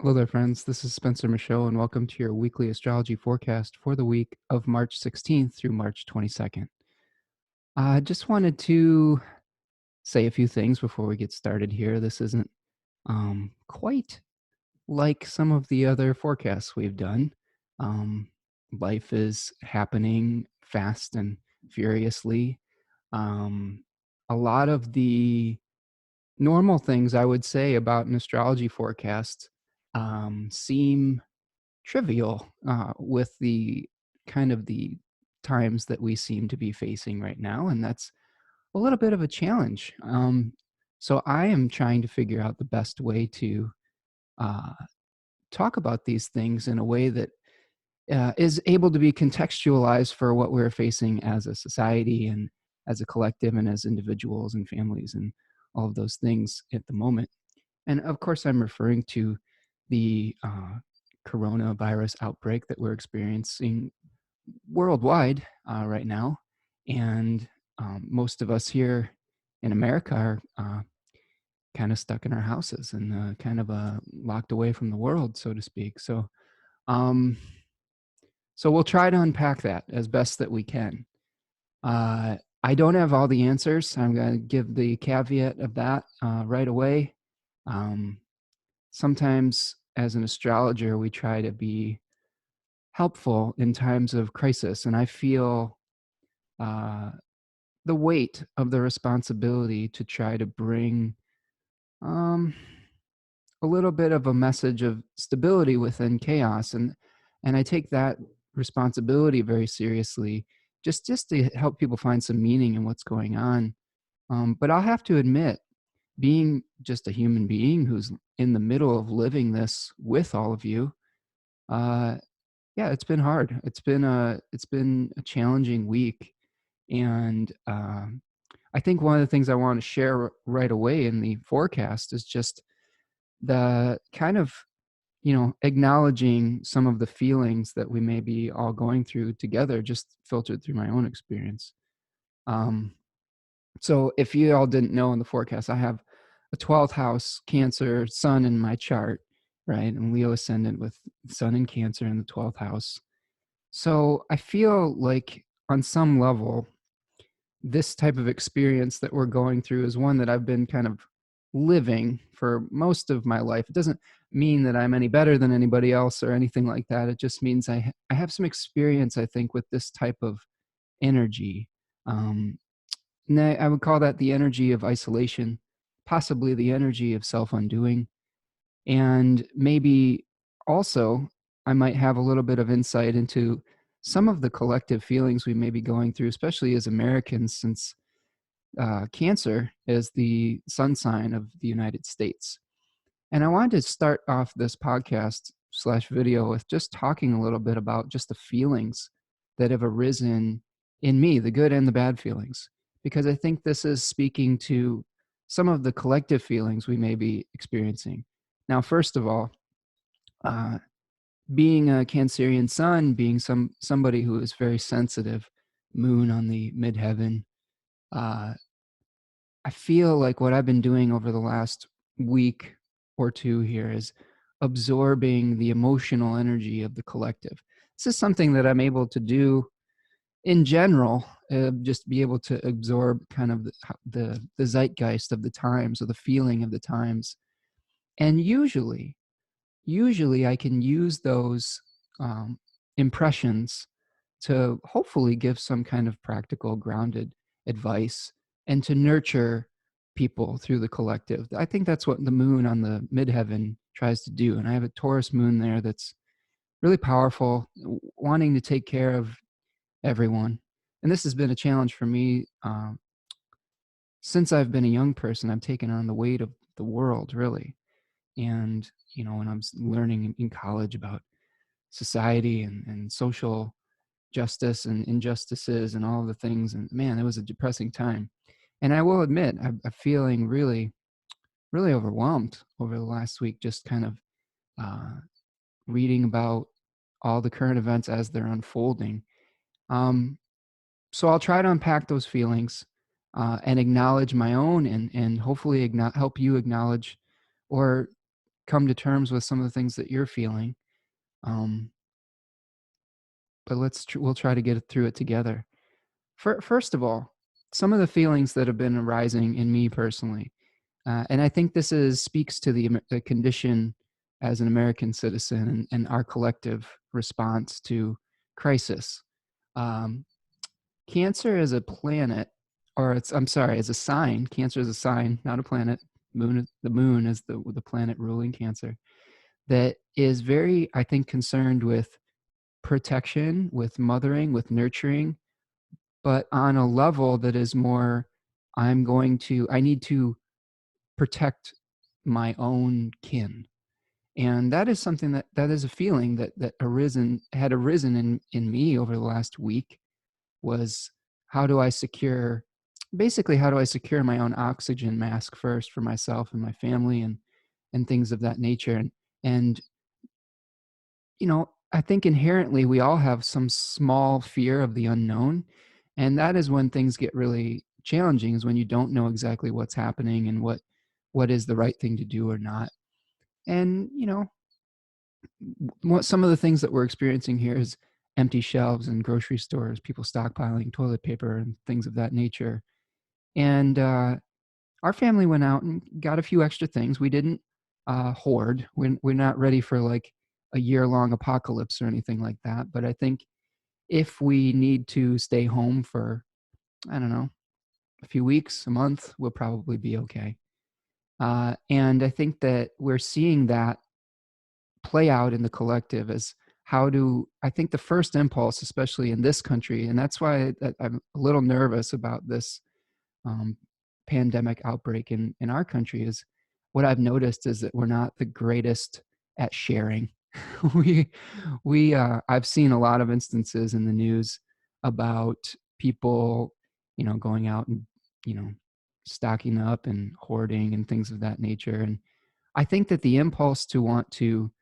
Hello there, friends. This is Spencer Michaud, and welcome to your weekly astrology forecast for the week of March 16th through March 22nd. I just wanted to say a few things before we get started here. This isn't quite like some of the other forecasts we've done. Um, Life is happening fast and furiously. A lot of the normal things I would say about an astrology forecast seem trivial with the kind of the times that we seem to be facing right now, and that's a little bit of a challenge. So I am trying to figure out the best way to uh, talk about these things in a way that is able to be contextualized for what we're facing as a society and as a collective and as individuals and families and all of those things at the moment. And of course, I'm referring to the coronavirus outbreak that we're experiencing worldwide right now. And most of us here in America are kind of stuck in our houses and kind of locked away from the world, so to speak. Um, so we'll try to unpack that as best that we can. I don't have all the answers. I'm going to give the caveat of that right away. Um, Sometimes as an astrologer, we try to be helpful in times of crisis. And I feel uh, the weight of the responsibility to try to bring um, a little bit of a message of stability within chaos. And I take that responsibility very seriously, just to help people find some meaning in what's going on. But I'll have to admit, being just a human being who's in the middle of living this with all of you, uh, yeah, it's been hard. It's been a challenging week, and I think one of the things I want to share right away in the forecast is just the kind of acknowledging some of the feelings that we may be all going through together, just filtered through my own experience. Um, so if you all didn't know in the forecast, I have a 12th house Cancer sun in my chart, right? And Leo ascendant with sun in Cancer in the 12th house. So I feel like on some level, this type of experience that we're going through is one that I've been kind of living for most of my life. It doesn't mean that I'm any better than anybody else or anything like that. It just means I have some experience, I think, with this type of energy. Um, and I would call that the energy of isolation, possibly the energy of self-undoing. And maybe also I might have a little bit of insight into some of the collective feelings we may be going through, especially as Americans, since Cancer is the sun sign of the United States. And I wanted to start off this podcast slash video with just talking a little bit about just the feelings that have arisen in me, the good and the bad feelings, because I think this is speaking to some of the collective feelings we may be experiencing. Now, first of all, uh, being a Cancerian sun, being somebody who is very sensitive, moon on the midheaven, uh, I feel like what I've been doing over the last week or two here is absorbing the emotional energy of the collective. This is something that I'm able to do in general, just be able to absorb kind of the zeitgeist of the times or the feeling of the times. And usually I can use those um, impressions to hopefully give some kind of practical, grounded advice and to nurture people through the collective. I think that's what the moon on the midheaven tries to do. And I have a Taurus moon there that's really powerful, wanting to take care of everyone. And this has been a challenge for me since I've been a young person. I've taken on the weight of the world, really. And, when I was learning in college about society and social justice and injustices and all of the things. And man, it was a depressing time. And I will admit, I'm feeling really, really overwhelmed over the last week, just kind of uh, reading about all the current events as they're unfolding. Um, so I'll try to unpack those feelings and acknowledge my own and hopefully help you acknowledge or come to terms with some of the things that you're feeling. But we'll try to get through it together. First of all, some of the feelings that have been arising in me personally, and I think this speaks to the condition as an American citizen and our collective response to crisis. Um, Cancer is a planet, or I'm sorry, as a sign. Cancer is a sign, not a planet. The moon is the planet ruling Cancer. That is very, I think, concerned with protection, with mothering, with nurturing, but on a level that is more, I need to protect my own kin. And that is something that is a feeling that had arisen in me over the last week. Was how do I secure my own oxygen mask first for myself and my family and things of that nature. And I think inherently we all have some small fear of the unknown. And that is when things get really challenging, is when you don't know exactly what's happening and what is the right thing to do or not. And, some of the things that we're experiencing here is empty shelves in grocery stores, people stockpiling toilet paper and things of that nature. And our family went out and got a few extra things. We didn't hoard. We're not ready for like a year-long apocalypse or anything like that. But I think if we need to stay home for, I don't know, a few weeks, a month, we'll probably be okay. And I think that we're seeing that play out in the collective as I think the first impulse, especially in this country, and that's why I'm a little nervous about this um, pandemic outbreak in our country, is what I've noticed is that we're not the greatest at sharing. we I've seen a lot of instances in the news about people, going out and, you know, stocking up and hoarding and things of that nature. And I think that the impulse to want to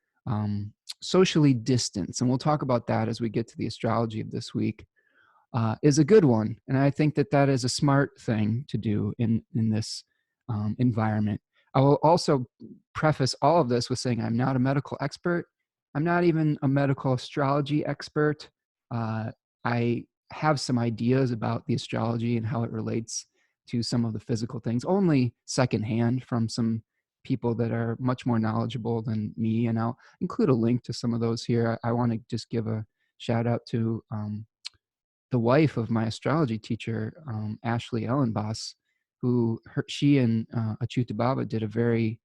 socially distance, and we'll talk about that as we get to the astrology of this week, is a good one. And I think that is a smart thing to do in this environment. I will also preface all of this with saying I'm not a medical expert. I'm not even a medical astrology expert. I have some ideas about the astrology and how it relates to some of the physical things, only secondhand from some people that are much more knowledgeable than me. And I'll include a link to some of those here. I want to just give a shout out to the wife of my astrology teacher, Ashley Ellenboss, she and Achyuta Baba did a very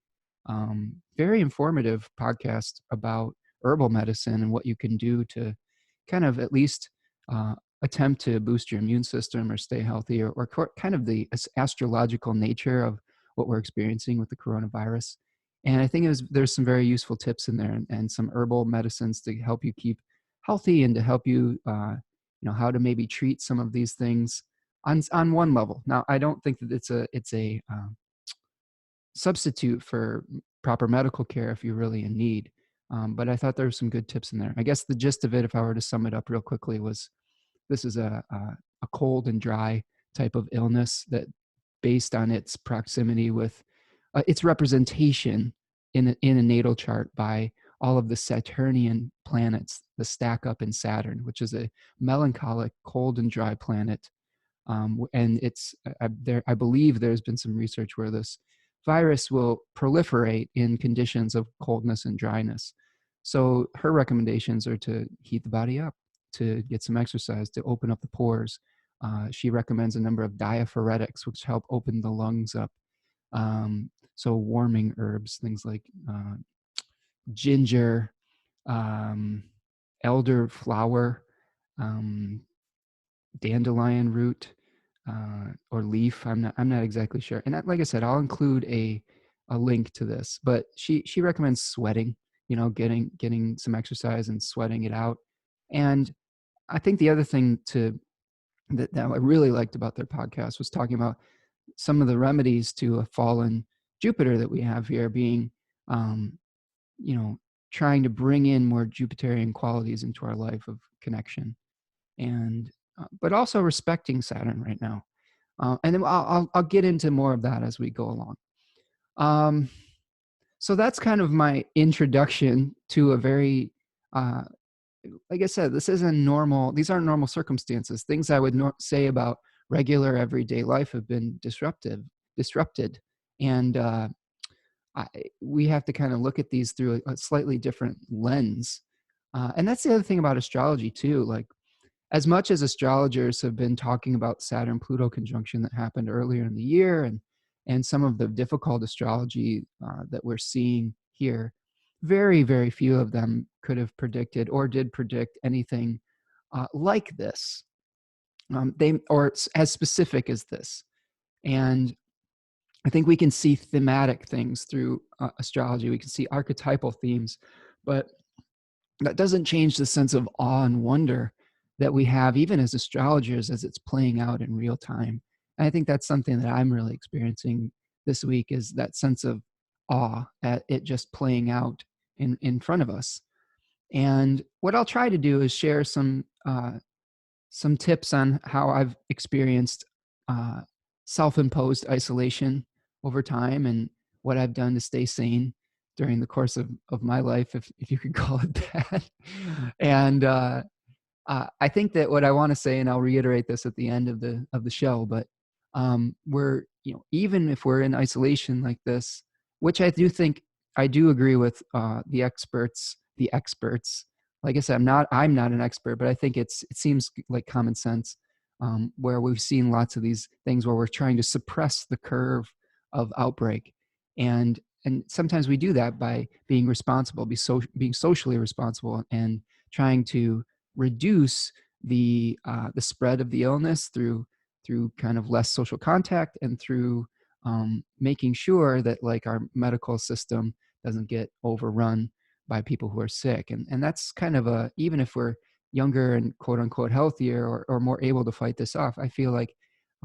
informative podcast about herbal medicine and what you can do to kind of at least attempt to boost your immune system or stay healthy, or kind of the astrological nature of what we're experiencing with the coronavirus. And I think there's some very useful tips in there, and some herbal medicines to help you keep healthy and to help you how to maybe treat some of these things on one level. Now, I don't think that it's a substitute for proper medical care if you're really in need. But I thought there were some good tips in there. I guess the gist of it, if I were to sum it up real quickly, was this is a cold and dry type of illness that, based on its proximity with its representation in a natal chart by all of the Saturnian planets, the stack up in Saturn, which is a melancholic, cold and dry planet. And I believe there's been some research where this virus will proliferate in conditions of coldness and dryness. So her recommendations are to heat the body up, to get some exercise, to open up the pores. She recommends a number of diaphoretics, which help open the lungs up. So warming herbs, things like ginger, elderflower, dandelion root, or leaf. I'm not exactly sure. And like I said, I'll include a link to this. But she recommends sweating. Getting some exercise and sweating it out. And I think the other thing that I really liked about their podcast was talking about some of the remedies to a fallen Jupiter that we have here, being, trying to bring in more Jupiterian qualities into our life of connection, and but also respecting Saturn right now. And then I'll get into more of that as we go along. So that's kind of my introduction to a very, like I said, these aren't normal circumstances. Things I would say about regular everyday life have been disrupted. And we have to kind of look at these through a slightly different lens. And that's the other thing about astrology too. Like, as much as astrologers have been talking about Saturn-Pluto conjunction that happened earlier in the year, and some of the difficult astrology that we're seeing here, very, very few of them could have predicted or did predict anything like this, or as specific as this. And I think we can see thematic things through astrology. We can see archetypal themes, but that doesn't change the sense of awe and wonder that we have even as astrologers as it's playing out in real time. And I think that's something that I'm really experiencing this week, is that sense of awe at it just playing out in front of us. And what I'll try to do is share some tips on how I've experienced uh, self-imposed isolation over time, and what I've done to stay sane during the course of my life, if you could call it that. And I think that what I want to say, and I'll reiterate this at the end of the show, but we're, even if we're in isolation like this, which I do agree with the experts. Like I said, I'm not an expert, but I think it seems like common sense, where we've seen lots of these things where we're trying to suppress the curve of outbreak, and sometimes we do that by being responsible, being socially responsible, and trying to reduce the spread of the illness through kind of less social contact, and through making sure that like our medical system doesn't get overrun by people who are sick. And that's kind of even if we're younger and quote unquote healthier, or more able to fight this off, I feel like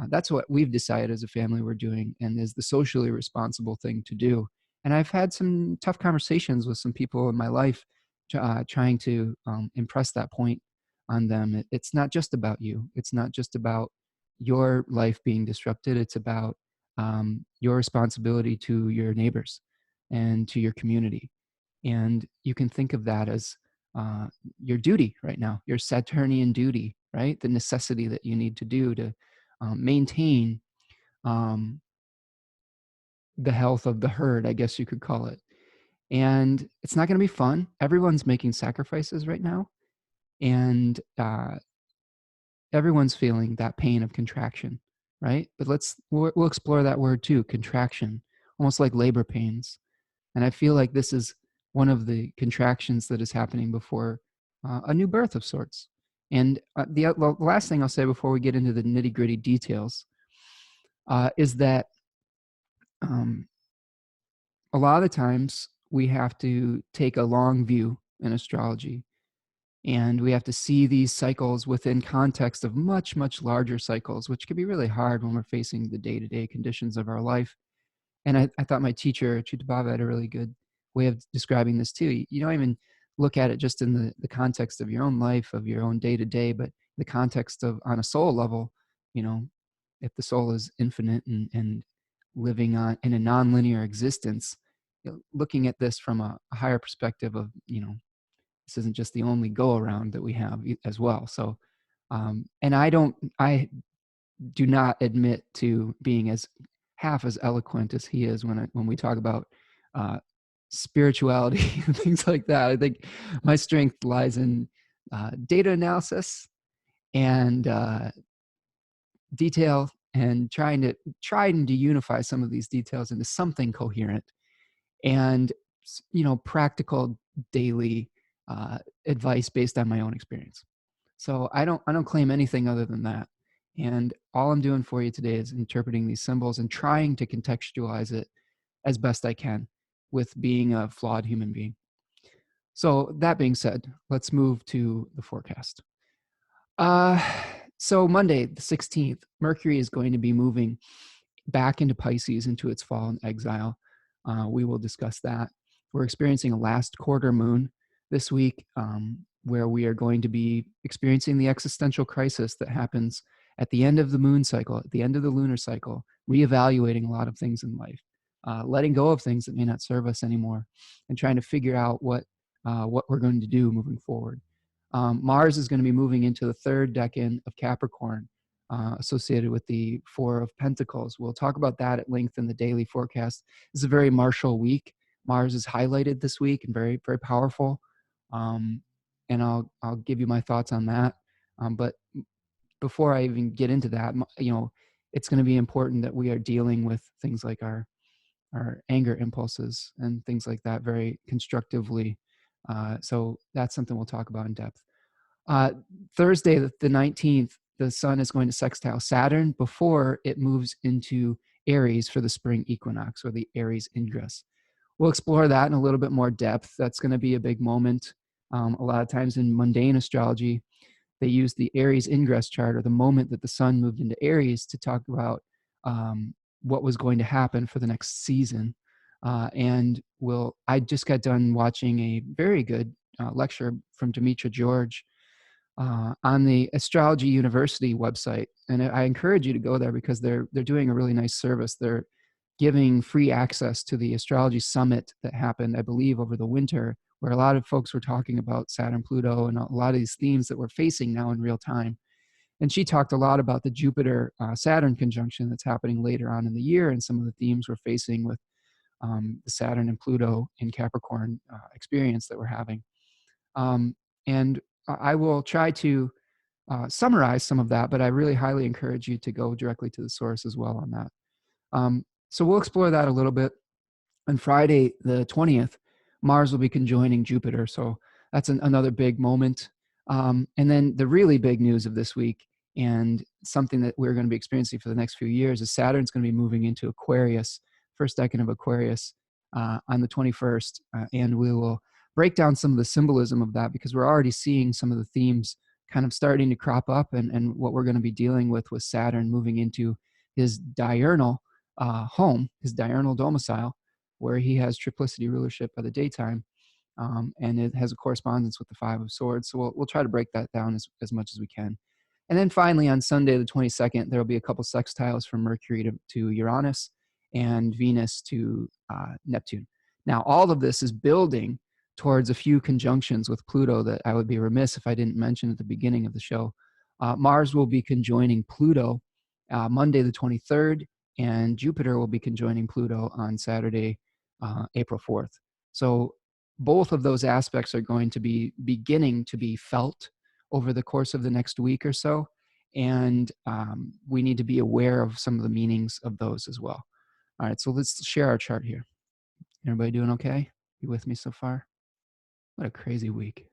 that's what we've decided as a family we're doing, and is the socially responsible thing to do. And I've had some tough conversations with some people in my life, trying to impress that point on them. It's not just about you. It's not just about your life being disrupted. It's about your responsibility to your neighbors and to your community. And you can think of that as your duty right now, your Saturnian duty, right? The necessity that you need to do to maintain um, the health of the herd, I guess you could call it. And it's not going to be fun. Everyone's making sacrifices right now, and everyone's feeling that pain of contraction, right? But we'll explore that word too, contraction, almost like labor pains. And I feel like this is one of the contractions that is happening before a new birth of sorts. And the last thing I'll say before we get into the nitty gritty details is that um, a lot of the times we have to take a long view in astrology, and we have to see these cycles within context of much, much larger cycles, which can be really hard when we're facing the day-to-day conditions of our life. And I thought my teacher, Chutabava, had a really good way of describing this too. You don't even look at it just in the context of your own life, of your own day-to-day, but the context of, on a soul level, if the soul is infinite and living in a nonlinear existence, looking at this from a higher perspective of, this isn't just the only go around that we have as well. So, and I do not admit to being as half as eloquent as he is when we talk about spirituality and things like that. I think my strength lies in data analysis and detail, and trying to unify some of these details into something coherent, and practical daily advice based on my own experience. So I don't claim anything other than that. And all I'm doing for you today is interpreting these symbols and trying to contextualize it as best I can, with being a flawed human being. So that being said, let's move to the forecast. So Monday, the 16th, Mercury is going to be moving back into Pisces, into its fall and exile. We will discuss that. We're experiencing a last quarter moon this week, where we are going to be experiencing the existential crisis that happens at the end of the moon cycle, at the end of the lunar cycle, reevaluating a lot of things in life. letting go of things that may not serve us anymore, and trying to figure out what we're going to do moving forward. Mars is going to be moving into the third decan of Capricorn, associated with the Four of Pentacles. We'll talk about that at length in the daily forecast. It's a very martial week. Mars is highlighted this week and very, very powerful. And I'll give you my thoughts on that. But before I even get into that, it's going to be important that we are dealing with things like our anger impulses and things like that very constructively. So that's something we'll talk about in depth. Thursday, the 19th, the sun is going to sextile Saturn before it moves into Aries for the spring equinox, or the Aries ingress. We'll explore that in a little bit more depth. That's going to be a big moment. A lot of times in mundane astrology, they use the Aries ingress chart, or the moment that the sun moved into Aries, to talk about what was going to happen for the next season. I just got done watching a very good lecture from Demetra George on the Astrology University website, and I encourage you to go there because they're doing a really nice service. They're giving free access to the astrology summit that happened, I believe, over the winter, where a lot of folks were talking about Saturn, Pluto, and a lot of these themes that we're facing now in real time. And she talked a lot about the Jupiter Saturn conjunction that's happening later on in the year, and some of the themes we're facing with the Saturn and Pluto in Capricorn experience that we're having. And I will try to summarize some of that, but I really highly encourage you to go directly to the source as well on that. So we'll explore that a little bit. On Friday, the 20th, Mars will be conjoining Jupiter. So that's another big moment. And then the really big news of this week, and something that we're going to be experiencing for the next few years, is Saturn's going to be moving into Aquarius, first decan of Aquarius, on the 21st. And we will break down some of the symbolism of that, because we're already seeing some of the themes kind of starting to crop up, and what we're going to be dealing with Saturn moving into his diurnal home, his diurnal domicile, where he has triplicity rulership by the daytime, and it has a correspondence with the Five of Swords. So we'll try to break that down as much as we can. And then finally, on Sunday, the 22nd, there will be a couple sextiles from Mercury to Uranus, and Venus to Neptune. Now, all of this is building towards a few conjunctions with Pluto that I would be remiss if I didn't mention at the beginning of the show. Mars will be conjoining Pluto Monday the 23rd, and Jupiter will be conjoining Pluto on Saturday, April 4th. So both of those aspects are going to be beginning to be felt over the course of the next week or so, and we need to be aware of some of the meanings of those as well. All right, so let's share our chart here. Everybody doing okay? You with me so far? What a crazy week.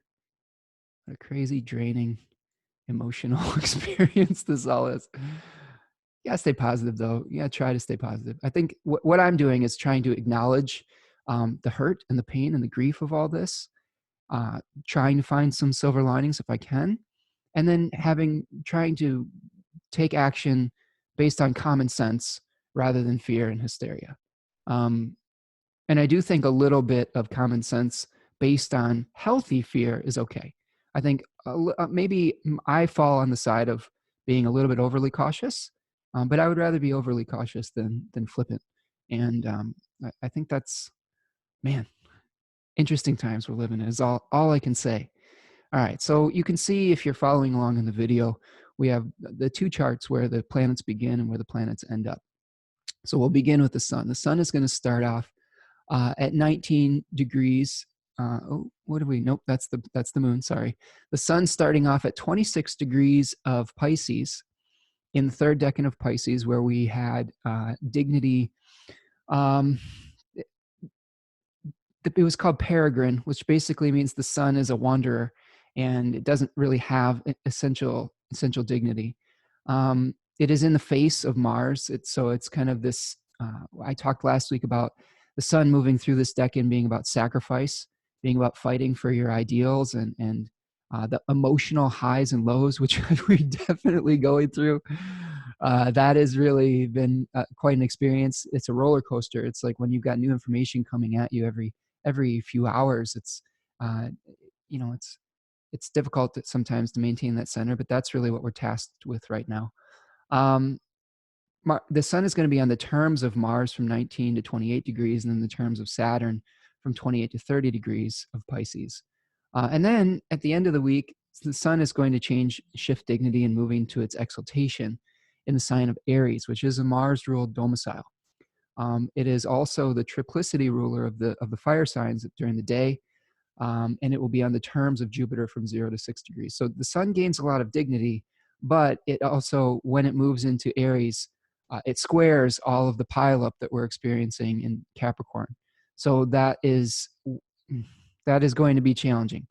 What a crazy, draining, emotional experience this all is. You gotta stay positive, though. Yeah, try to stay positive. I think what I'm doing is trying to acknowledge the hurt and the pain and the grief of all this, trying to find some silver linings if I can, and then trying to take action based on common sense rather than fear and hysteria. And I do think a little bit of common sense based on healthy fear is okay. I think maybe I fall on the side of being a little bit overly cautious, but I would rather be overly cautious than flippant. And I think that's, man, interesting times we're living in is all I can say. All right, so you can see, if you're following along in the video, we have the two charts where the planets begin and where the planets end up. So we'll begin with the sun. The sun is going to start off at 19 degrees. What do we? Nope, that's the moon. Sorry. The sun's starting off at 26 degrees of Pisces in the third decan of Pisces, where we had dignity. It was called peregrine, which basically means the sun is a wanderer, and it doesn't really have essential dignity. It is in the face of Mars. It's kind of this. I talked last week about the sun moving through this decan being about sacrifice, being about fighting for your ideals, and the emotional highs and lows, which we're definitely going through. That has really been quite an experience. It's a roller coaster. It's like when you've got new information coming at you every few hours. It's it's difficult sometimes to maintain that center, but that's really what we're tasked with right now. the sun is going to be on the terms of Mars from 19 to 28 degrees, and then the terms of Saturn from 28 to 30 degrees of Pisces. And then at the end of the week, the sun is going to shift dignity and moving to its exaltation in the sign of Aries, which is a Mars-ruled domicile. It is also the triplicity ruler of the fire signs during the day, and it will be on the terms of Jupiter from 0 to 6 degrees. So the sun gains a lot of dignity, but it also, when it moves into Aries, it squares all of the pileup that we're experiencing in Capricorn. So that is going to be challenging,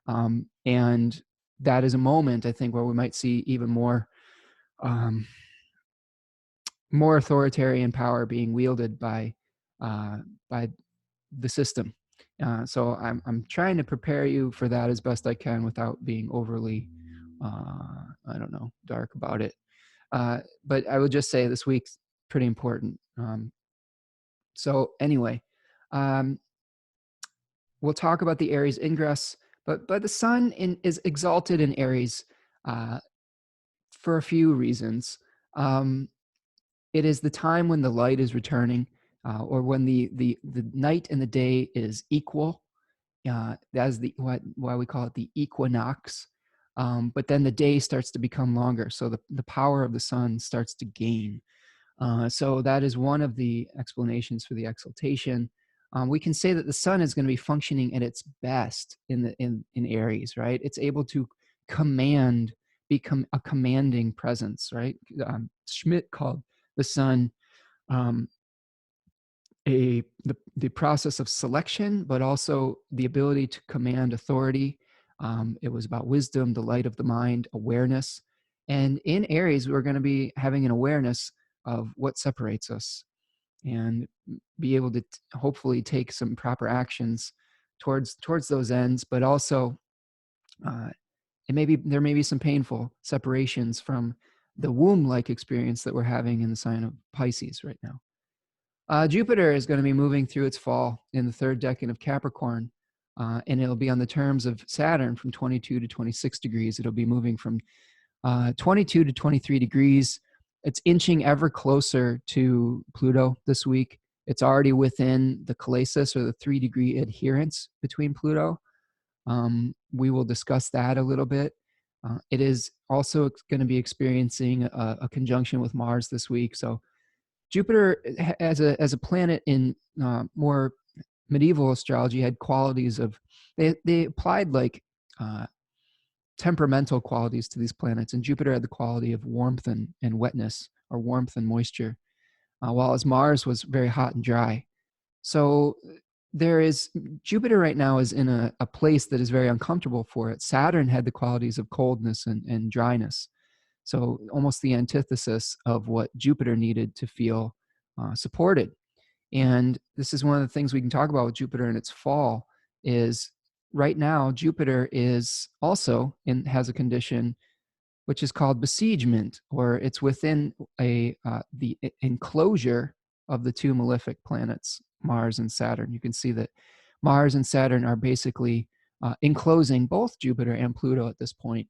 and that is a moment, I think, where we might see even more authoritarian power being wielded by the system. So I'm trying to prepare you for that as best I can without being overly, I don't know, dark about it. But I would just say this week's pretty important. So anyway, we'll talk about the Aries ingress, but the sun is exalted in Aries for a few reasons. It is the time when the light is returning, or when the night and the day is equal. That is why we call it the equinox. But then the day starts to become longer, so the power of the sun starts to gain. So that is one of the explanations for the exaltation. We can say that the sun is going to be functioning at its best in Aries, right? It's able to become a commanding presence, right? Schmidt called the sun the process of selection, but also the ability to command authority. It was about wisdom, the light of the mind, awareness. And in Aries, we're going to be having an awareness of what separates us and be able to hopefully take some proper actions towards those ends, but also there may be some painful separations from the womb-like experience that we're having in the sign of Pisces right now. Jupiter is going to be moving through its fall in the third decan of Capricorn, and it'll be on the terms of Saturn from 22 to 26 degrees. It'll be moving from 22 to 23 degrees. It's inching ever closer to Pluto this week. It's already within the calasis, or the 3-degree adherence between Pluto. We will discuss that a little bit. It is also going to be experiencing a conjunction with Mars this week. So Jupiter, as a planet in more medieval astrology, had qualities of, they applied like temperamental qualities to these planets, and Jupiter had the quality of warmth and wetness, or warmth and moisture, while as Mars was very hot and dry. So Jupiter right now is in a place that is very uncomfortable for it. Saturn had the qualities of coldness and dryness. So almost the antithesis of what Jupiter needed to feel supported. And this is one of the things we can talk about with Jupiter in its fall. Is right now Jupiter is also has a condition which is called besiegement, or it's within the enclosure of the two malefic planets, Mars and Saturn. You can see that Mars and Saturn are basically enclosing both Jupiter and Pluto at this point.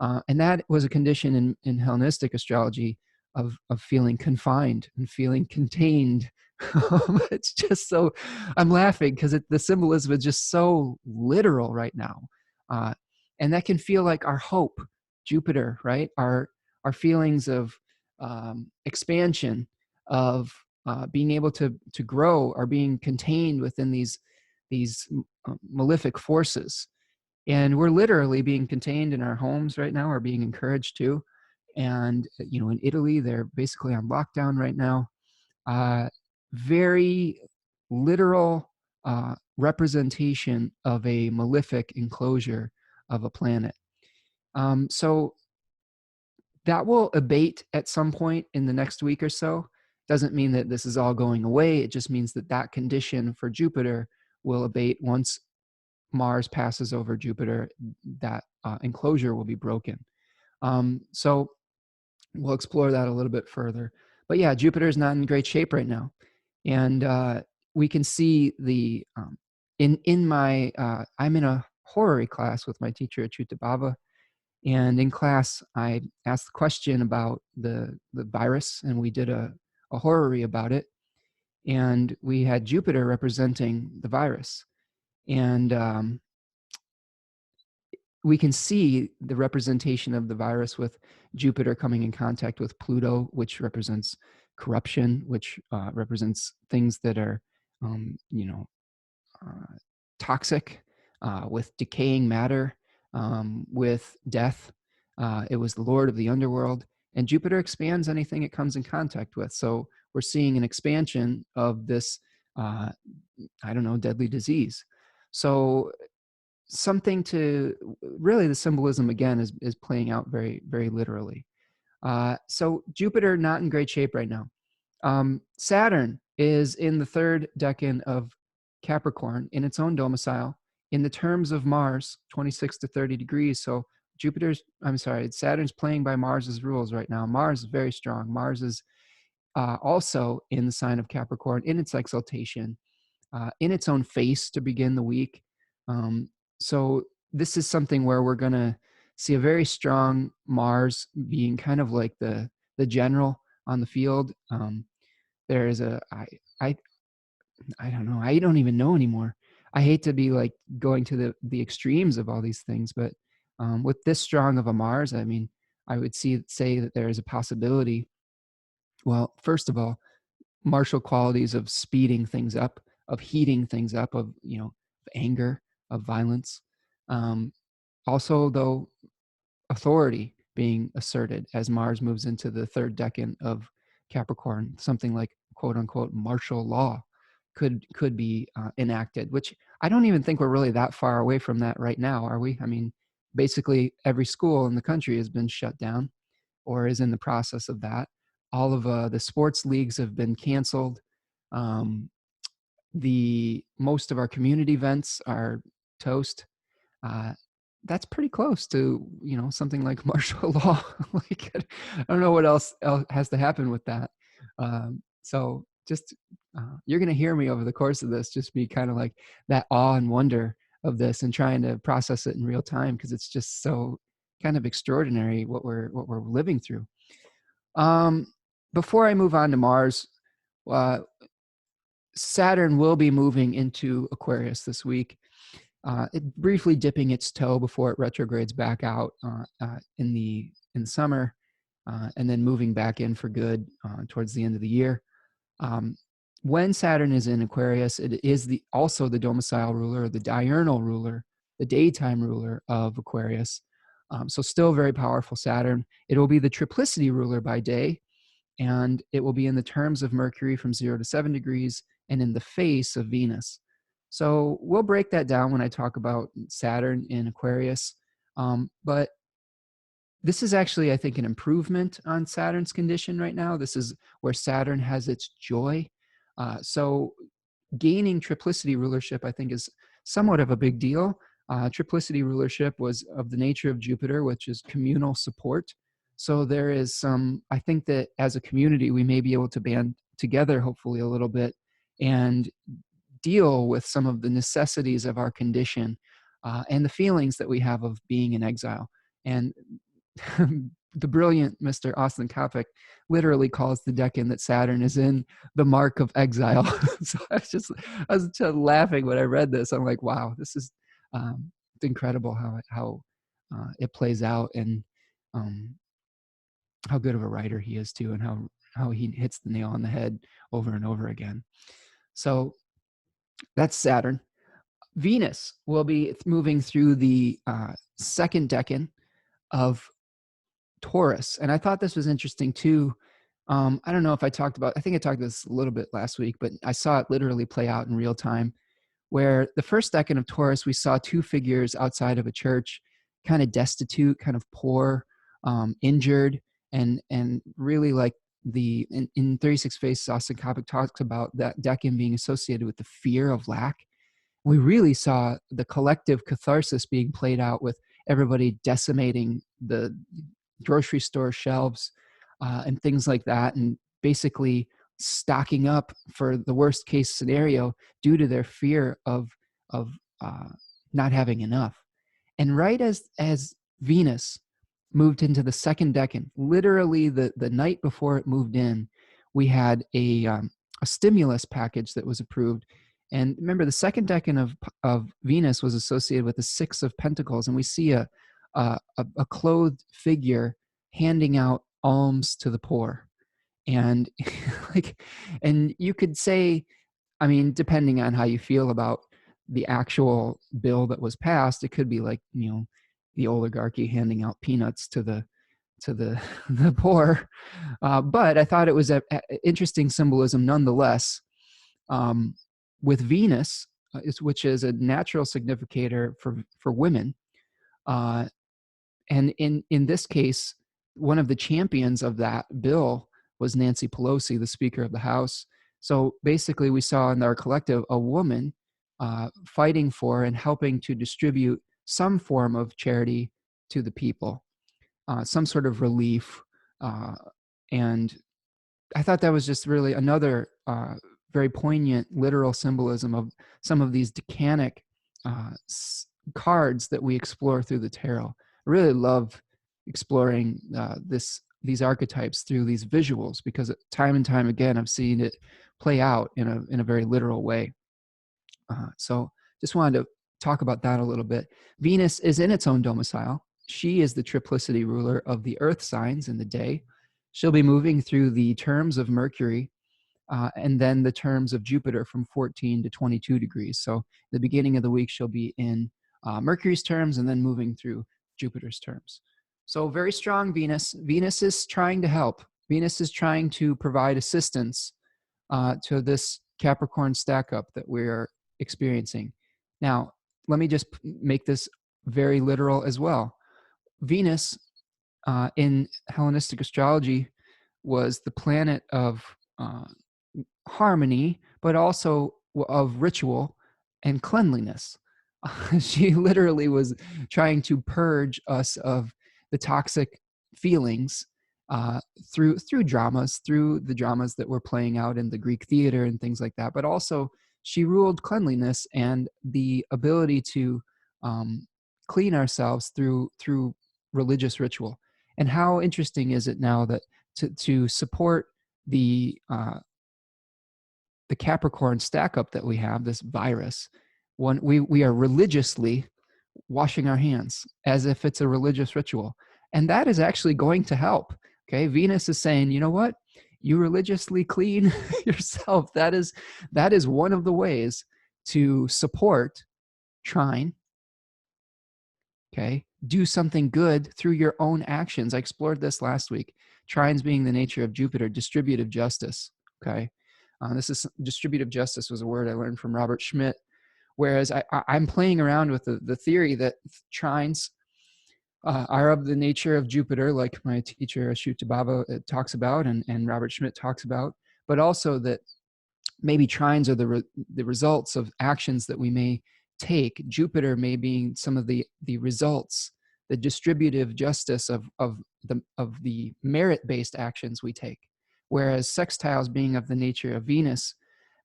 And that was a condition in Hellenistic astrology of feeling confined and feeling contained. It's just so, I'm laughing because the symbolism is just so literal right now. And that can feel like our hope, Jupiter, right? Our feelings of expansion, of being able to grow, are being contained within these malefic forces. And we're literally being contained in our homes right now, or being encouraged to. And, in Italy, they're basically on lockdown right now. Very literal representation of a malefic enclosure of a planet. So that will abate at some point in the next week or so. Doesn't mean that this is all going away. It just means that condition for Jupiter will abate once Mars passes over Jupiter. That enclosure will be broken. So we'll explore that a little bit further. But yeah, Jupiter is not in great shape right now. And we can see in my, I'm in a horary class with my teacher at Chutabhava, And in class, I asked the question about the virus, and we did a horary about it. And we had Jupiter representing the virus. And we can see the representation of the virus with Jupiter coming in contact with Pluto, which represents corruption, which represents things that are, you know, toxic, with decaying matter, with death. It was the Lord of the underworld, and Jupiter expands anything it comes in contact with. So we're seeing an expansion of this, I don't know, deadly disease. So something to really, the symbolism again is playing out very, very literally. So Jupiter not in great shape right now. Saturn is in the third decan of Capricorn in its own domicile in the terms of Mars, 26 to 30 degrees. So Saturn's playing by Mars's rules right now. Mars is very strong. Mars is also in the sign of Capricorn in its exaltation, in its own face to begin the week. So this is something where we're going to see a very strong Mars being kind of like the general on the field. There is I don't know. I don't even know anymore. I hate to be like going to the extremes of all these things, but with this strong of a Mars, I mean, I would say that there is a possibility. Well, first of all, martial qualities of speeding things up, of heating things up, of of anger, of violence. Also, though, authority being asserted as Mars moves into the third decan of Capricorn, something like quote unquote martial law could be enacted, which I don't even think we're really that far away from that right now, are we? I mean, basically every school in the country has been shut down or is in the process of that. All of the sports leagues have been canceled. The most of our community events are toast. Uh, that's pretty close to something like martial law. Like, I don't know what else has to happen with that. So just you're going to hear me over the course of this just be kind of like that awe and wonder of this and trying to process it in real time, because it's just so kind of extraordinary what we're living through. Before I move on to Mars, Saturn will be moving into Aquarius this week, briefly dipping its toe before it retrogrades back out in the summer, and then moving back in for good towards the end of the year. When Saturn is in Aquarius, it is also the domicile ruler, the diurnal ruler, the daytime ruler of Aquarius. So still very powerful Saturn. It will be the triplicity ruler by day, and it will be in the terms of Mercury from 0 to 7 degrees and in the face of Venus. So we'll break that down when I talk about Saturn in Aquarius. But this is actually, I think, an improvement on Saturn's condition right now. This is where Saturn has its joy. So gaining triplicity rulership, I think, is somewhat of a big deal. Triplicity rulership was of the nature of Jupiter, which is communal support. So there is some, I think that as a community, we may be able to band together, hopefully a little bit, and deal with some of the necessities of our condition and the feelings that we have of being in exile. And the brilliant Mr. Austin Coppock literally calls the decan that Saturn is in the mark of exile. So I was just laughing when I read this. I'm like, wow, this is incredible how it plays out, and how good of a writer he is too, and how he hits the nail on the head over and over again. So that's Saturn. Venus will be moving through the second decan of Taurus. And I thought this was interesting too. I don't know if I think I talked about this a little bit last week, but I saw it literally play out in real time, where the first decan of Taurus, we saw two figures outside of a church, kind of destitute, kind of poor, injured, and really like in 36 Faces, Austin Coppock talks about that decan being associated with the fear of lack. We really saw the collective catharsis being played out with everybody decimating the grocery store shelves and things like that, and basically stocking up for the worst case scenario due to their fear of not having enough. And right as Venus moved into the second decan. Literally the night before it moved in, we had a stimulus package that was approved. And remember, the second decan of Venus was associated with the Six of Pentacles, and we see a clothed figure handing out alms to the poor. And like, and you could say, I mean, depending on how you feel about the actual bill that was passed, it could be like, you know, the oligarchy handing out peanuts to the the poor. But I thought it was a interesting symbolism nonetheless. With Venus, which is a natural significator for women, and in this case, one of the champions of that bill was Nancy Pelosi, the Speaker of the House. So basically, we saw in our collective a woman fighting for and helping to distribute some form of charity to the people, some sort of relief. And I thought that was just really another very poignant literal symbolism of some of these decanic cards that we explore through the tarot. I really love exploring these archetypes through these visuals, because time and time again I've seen it play out in a very literal way. So just wanted to talk about that a little bit. Venus is in its own domicile. She is the triplicity ruler of the earth signs in the day. She'll be moving through the terms of Mercury and then the terms of Jupiter from 14 to 22 degrees. So the beginning of the week, she'll be in Mercury's terms and then moving through Jupiter's terms. So very strong Venus. Venus is trying to help. Venus is trying to provide assistance to this Capricorn stack up that we're experiencing. Now, let me just make this very literal as well. Venus in Hellenistic astrology was the planet of harmony, but also of ritual and cleanliness. She literally was trying to purge us of the toxic feelings through dramas, through the dramas that were playing out in the Greek theater and things like that. But also, she ruled cleanliness and the ability to clean ourselves through religious ritual. And how interesting is it now that to support the Capricorn stack up that we have, this virus, when we are religiously washing our hands as if it's a religious ritual. And that is actually going to help. Okay. Venus is saying, you know what? You religiously clean yourself. That is one of the ways to support trine. Okay. Do something good through your own actions. I explored this last week. Trines being the nature of Jupiter, distributive justice. Okay. This is distributive justice was a word I learned from Robert Schmidt. Whereas I'm playing around with the theory that trines are of the nature of Jupiter, like my teacher Ashuta Baba talks about and Robert Schmidt talks about, but also that maybe trines are the results of actions that we may take. Jupiter may be some of the results, the distributive justice of the merit-based actions we take. Whereas sextiles being of the nature of Venus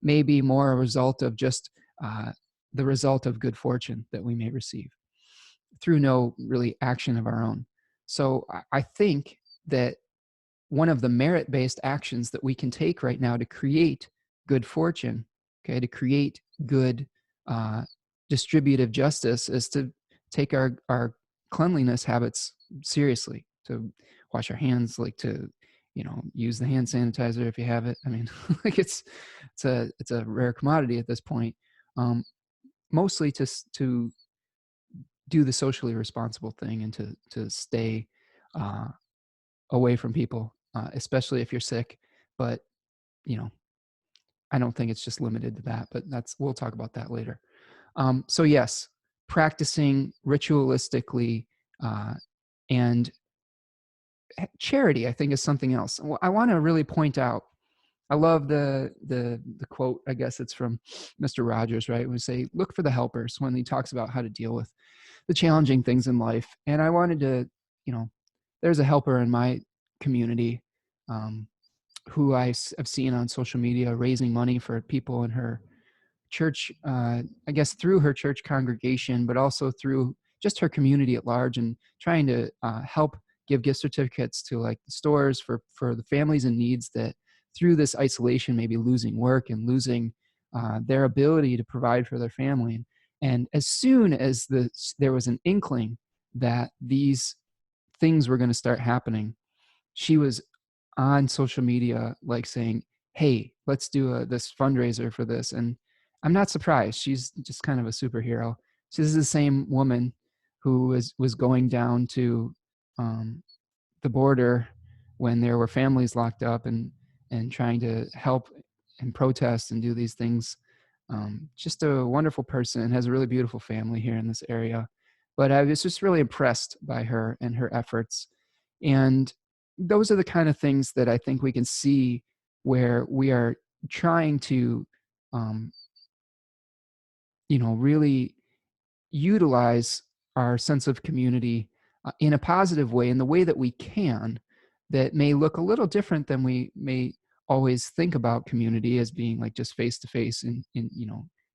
may be more a result of just the result of good fortune that we may receive through no really action of our own. So I think that one of the merit-based actions that we can take right now to create good fortune, okay, to create good distributive justice is to take our cleanliness habits seriously, to wash our hands, like to, you know, use the hand sanitizer if you have it. I mean, like it's a rare commodity at this point. Mostly to do the socially responsible thing and to stay away from people, especially if you're sick. But, you know, I don't think it's just limited to that, but we'll talk about that later. So yes, practicing ritualistically and charity, I think, is something else. I want to really point out, I love the quote, I guess it's from Mr. Rogers, right? We say, look for the helpers when he talks about how to deal with the challenging things in life. And I wanted to, you know, there's a helper in my community who I have seen on social media raising money for people in her church, I guess through her church congregation, but also through just her community at large, and trying to help give gift certificates to like the stores for the families in needs that through this isolation maybe losing work and losing their ability to provide for their family. And as soon as there was an inkling that these things were going to start happening, she was on social media, like saying, "Hey, let's do this fundraiser for this." And I'm not surprised. She's just kind of a superhero. So this is the same woman who was going down to um, the border when there were families locked up and trying to help and protest and do these things. Just a wonderful person and has a really beautiful family here in this area. But I was just really impressed by her and her efforts. And those are the kind of things that I think we can see where we are trying to, um, really utilize our sense of community in a positive way, in the way that we can, that may look a little different than we may always think about community as being like just face to face in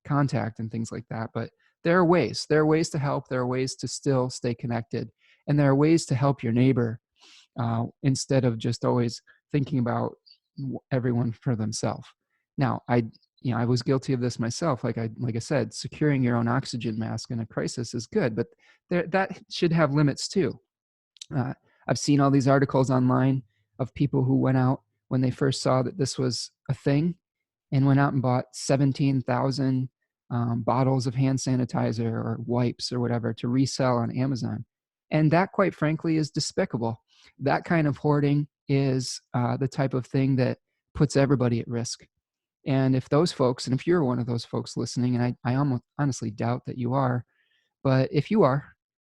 contact and things like that. But there are ways to help, there are ways to still stay connected, and there are ways to help your neighbor instead of just always thinking about everyone for themselves. Now, I was guilty of this myself. Like I said, securing your own oxygen mask in a crisis is good, but that should have limits too. Uh, I've seen all these articles online of people who went out when they first saw that this was a thing and went out and bought 17,000 bottles of hand sanitizer or wipes or whatever to resell on Amazon. And that, quite frankly, is despicable. That kind of hoarding is the type of thing that puts everybody at risk. And if those folks, and if you're one of those folks listening, and I almost honestly doubt that you are, but if you are,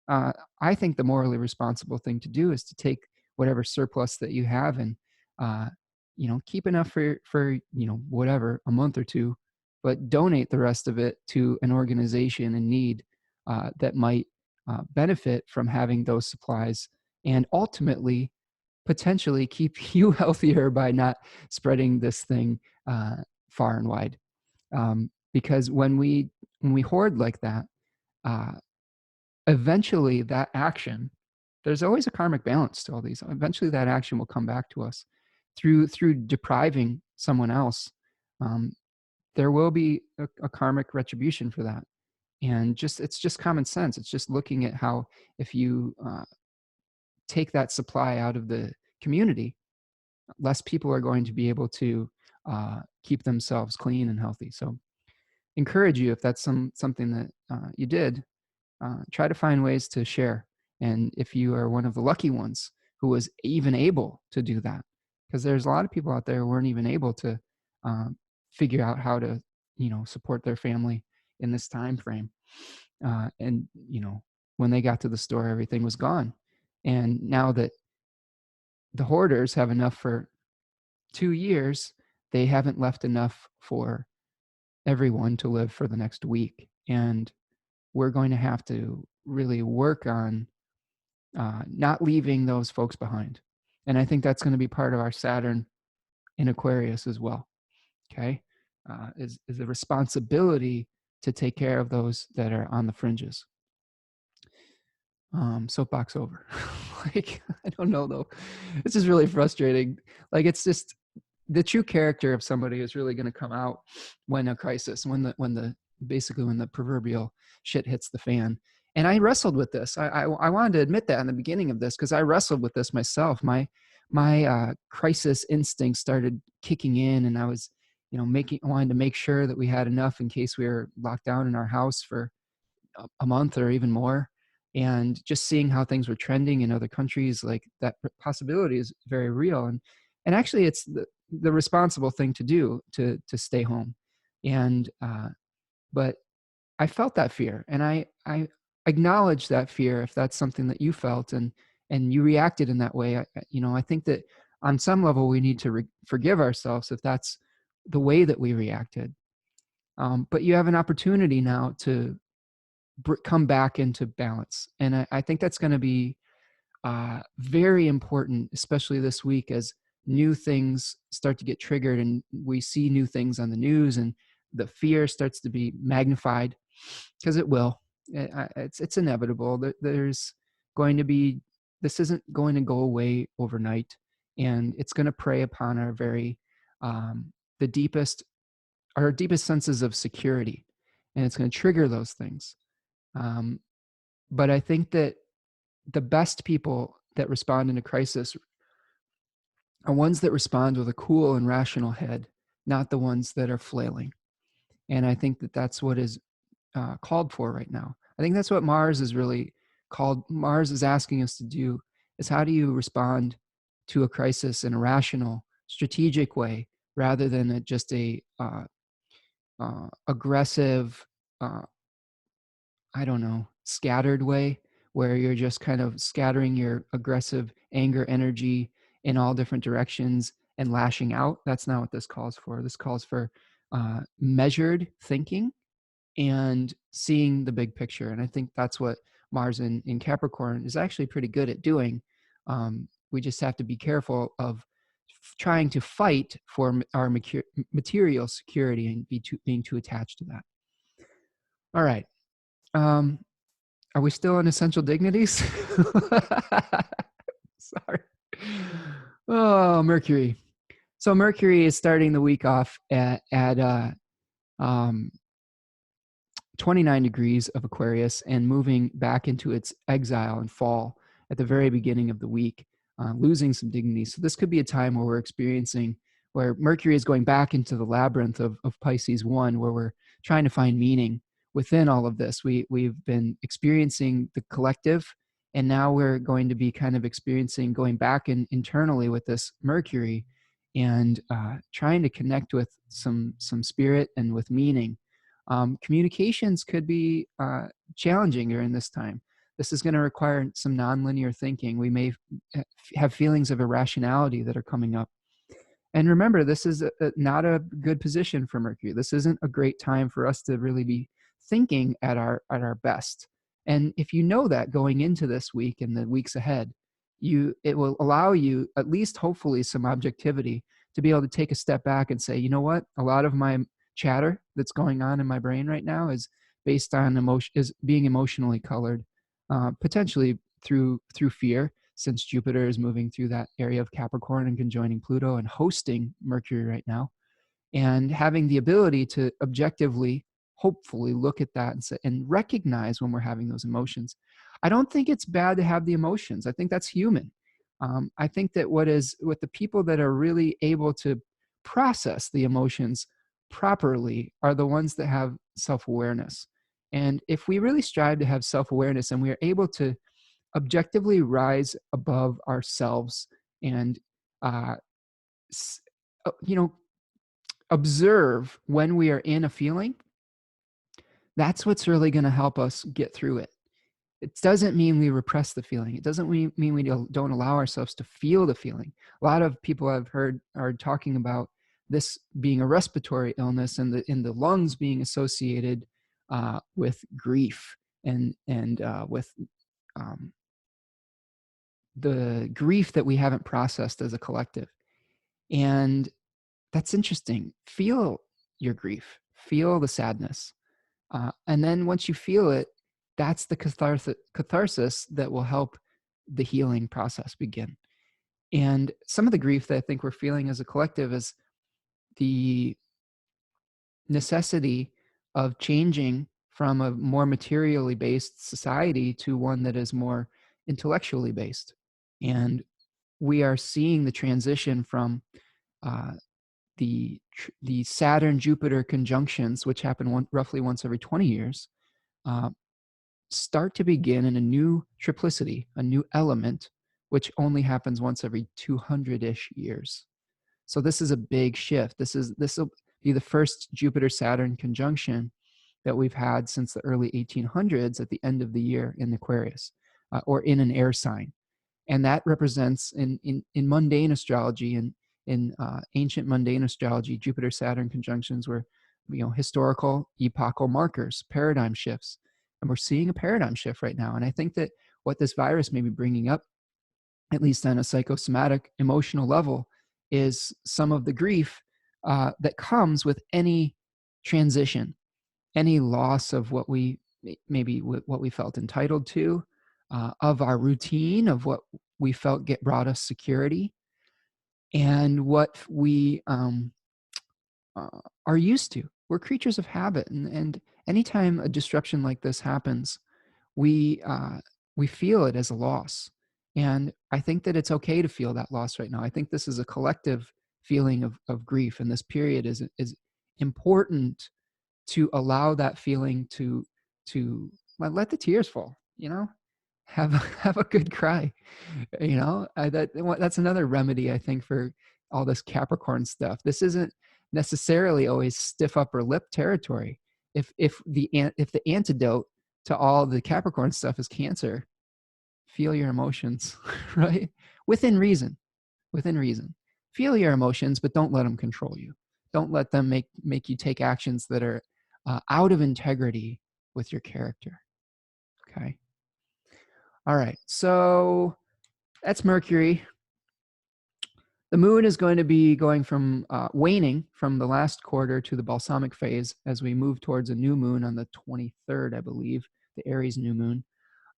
I think the morally responsible thing to do is to take whatever surplus that you have and, uh, keep enough for whatever, a month or two, but donate the rest of it to an organization in need that might benefit from having those supplies, and ultimately potentially keep you healthier by not spreading this thing far and wide. Because when we hoard like that, uh, eventually that action, there's always a karmic balance to all these. Eventually that action will come back to us through depriving someone else. Um, there will be a karmic retribution for that. And it's just common sense. It's just looking at how if you take that supply out of the community, less people are going to be able to keep themselves clean and healthy. So encourage you, if that's something that you did, try to find ways to share. And if you are one of the lucky ones who was even able to do that, because there's a lot of people out there who weren't even able to figure out how to, support their family in this time frame. And when they got to the store, everything was gone. And now that the hoarders have enough for 2 years, they haven't left enough for everyone to live for the next week. And we're going to have to really work on not leaving those folks behind. And I think that's going to be part of our Saturn in Aquarius as well. Okay. Is a responsibility to take care of those that are on the fringes. Soapbox over. Like, I don't know though. This is really frustrating. Like, it's just the true character of somebody is really going to come out when a crisis, when the proverbial shit hits the fan. And I wrestled with this. I wanted to admit that in the beginning of this, because I wrestled with this myself. My crisis instinct started kicking in, and I was, wanting to make sure that we had enough in case we were locked down in our house for a month or even more. And just seeing how things were trending in other countries, like that possibility is very real. And actually, it's the responsible thing to do to stay home. And but I felt that fear, and I acknowledge that fear if that's something that you felt and you reacted in that way. I think that on some level we need to forgive ourselves if that's the way that we reacted. But you have an opportunity now to come back into balance, and I think that's going to be very important, especially this week as new things start to get triggered and we see new things on the news and the fear starts to be magnified, because it will. It's inevitable that there's going to be this isn't going to go away overnight, and it's going to prey upon our very the deepest our deepest senses of security, and it's going to trigger those things. Um, but I think that the best people that respond in a crisis are ones that respond with a cool and rational head, not the ones that are flailing. And I think that that's what is called for right now. I think that's what Mars is really called. Mars is asking us to do is, how do you respond to a crisis in a rational, strategic way, rather than just a aggressive, uh, I don't know, scattered way, where you're just kind of scattering your aggressive anger energy in all different directions and lashing out. That's not what this calls for. This calls for measured thinking and seeing the big picture. And I think that's what Mars in Capricorn is actually pretty good at doing. We just have to be careful of trying to fight for our material security and being too attached to that. All right. Um, are we still in essential dignities? Sorry. Oh, Mercury. So Mercury is starting the week off at 29 degrees of Aquarius and moving back into its exile and fall at the very beginning of the week, losing some dignity. So this could be a time where we're experiencing, where Mercury is going back into the labyrinth of Pisces 1, where we're trying to find meaning within all of this. We've been experiencing the collective, and now we're going to be kind of experiencing going back internally with this Mercury and trying to connect with some spirit and with meaning. Communications could be challenging during this time. This is going to require some nonlinear thinking. We may have feelings of irrationality that are coming up. And remember, this is not a good position for Mercury. This isn't a great time for us to really be thinking at our best. And if you know that going into this week and the weeks ahead, it will allow you, at least hopefully, some objectivity to be able to take a step back and say, you know what, a lot of my chatter that's going on in my brain right now is based on emotion, is being emotionally colored, potentially through fear, since Jupiter is moving through that area of Capricorn and conjoining Pluto and hosting Mercury right now, and having the ability to objectively, hopefully, look at that and recognize when we're having those emotions. I don't think it's bad to have the emotions. I think that's human. I think that what the people that are really able to process the emotions properly are the ones that have self-awareness. And if we really strive to have self-awareness and we are able to objectively rise above ourselves and uh, you know, observe when we are in a feeling, that's what's really going to help us get through it. It doesn't mean we repress the feeling. It doesn't mean we don't allow ourselves to feel the feeling. A lot of people I've heard are talking about this being a respiratory illness and the lungs being associated with grief and with the grief that we haven't processed as a collective. And that's interesting. Feel your grief. Feel the sadness. And then once you feel it, that's the catharsis that will help the healing process begin. And some of the grief that I think we're feeling as a collective is the necessity of changing from a more materially based society to one that is more intellectually based. And we are seeing the transition from the Saturn-Jupiter conjunctions, which happen roughly once every 20 years, start to begin in a new triplicity, a new element, which only happens once every 200-ish years. So this is a big shift. This will be the first Jupiter-Saturn conjunction that we've had since the early 1800s at the end of the year in Aquarius, or in an air sign. And that represents in mundane astrology and in ancient mundane astrology, Jupiter-Saturn conjunctions were, historical epochal markers, paradigm shifts. And we're seeing a paradigm shift right now. And I think that what this virus may be bringing up, at least on a psychosomatic, emotional level, is some of the grief that comes with any transition, any loss of what we felt entitled to, of our routine, of what we felt brought us security, and what we are used to. We're creatures of habit, and anytime a disruption like this happens, we feel it as a loss. And I think that it's okay to feel that loss right now. I think this is a collective feeling of grief, and this period is important to allow that feeling to let the tears fall. Have have a good cry. That's another remedy, I think, for all this Capricorn stuff. This isn't necessarily always stiff upper lip territory. If the antidote to all the Capricorn stuff is Cancer, feel your emotions, right? Within reason. Within reason. Feel your emotions, but don't let them control you. Don't let them make you take actions that are out of integrity with your character. Okay. All right. So that's Mercury. The moon is going to be going from waning from the last quarter to the balsamic phase as we move towards a new moon on the 23rd, I believe, the Aries new moon.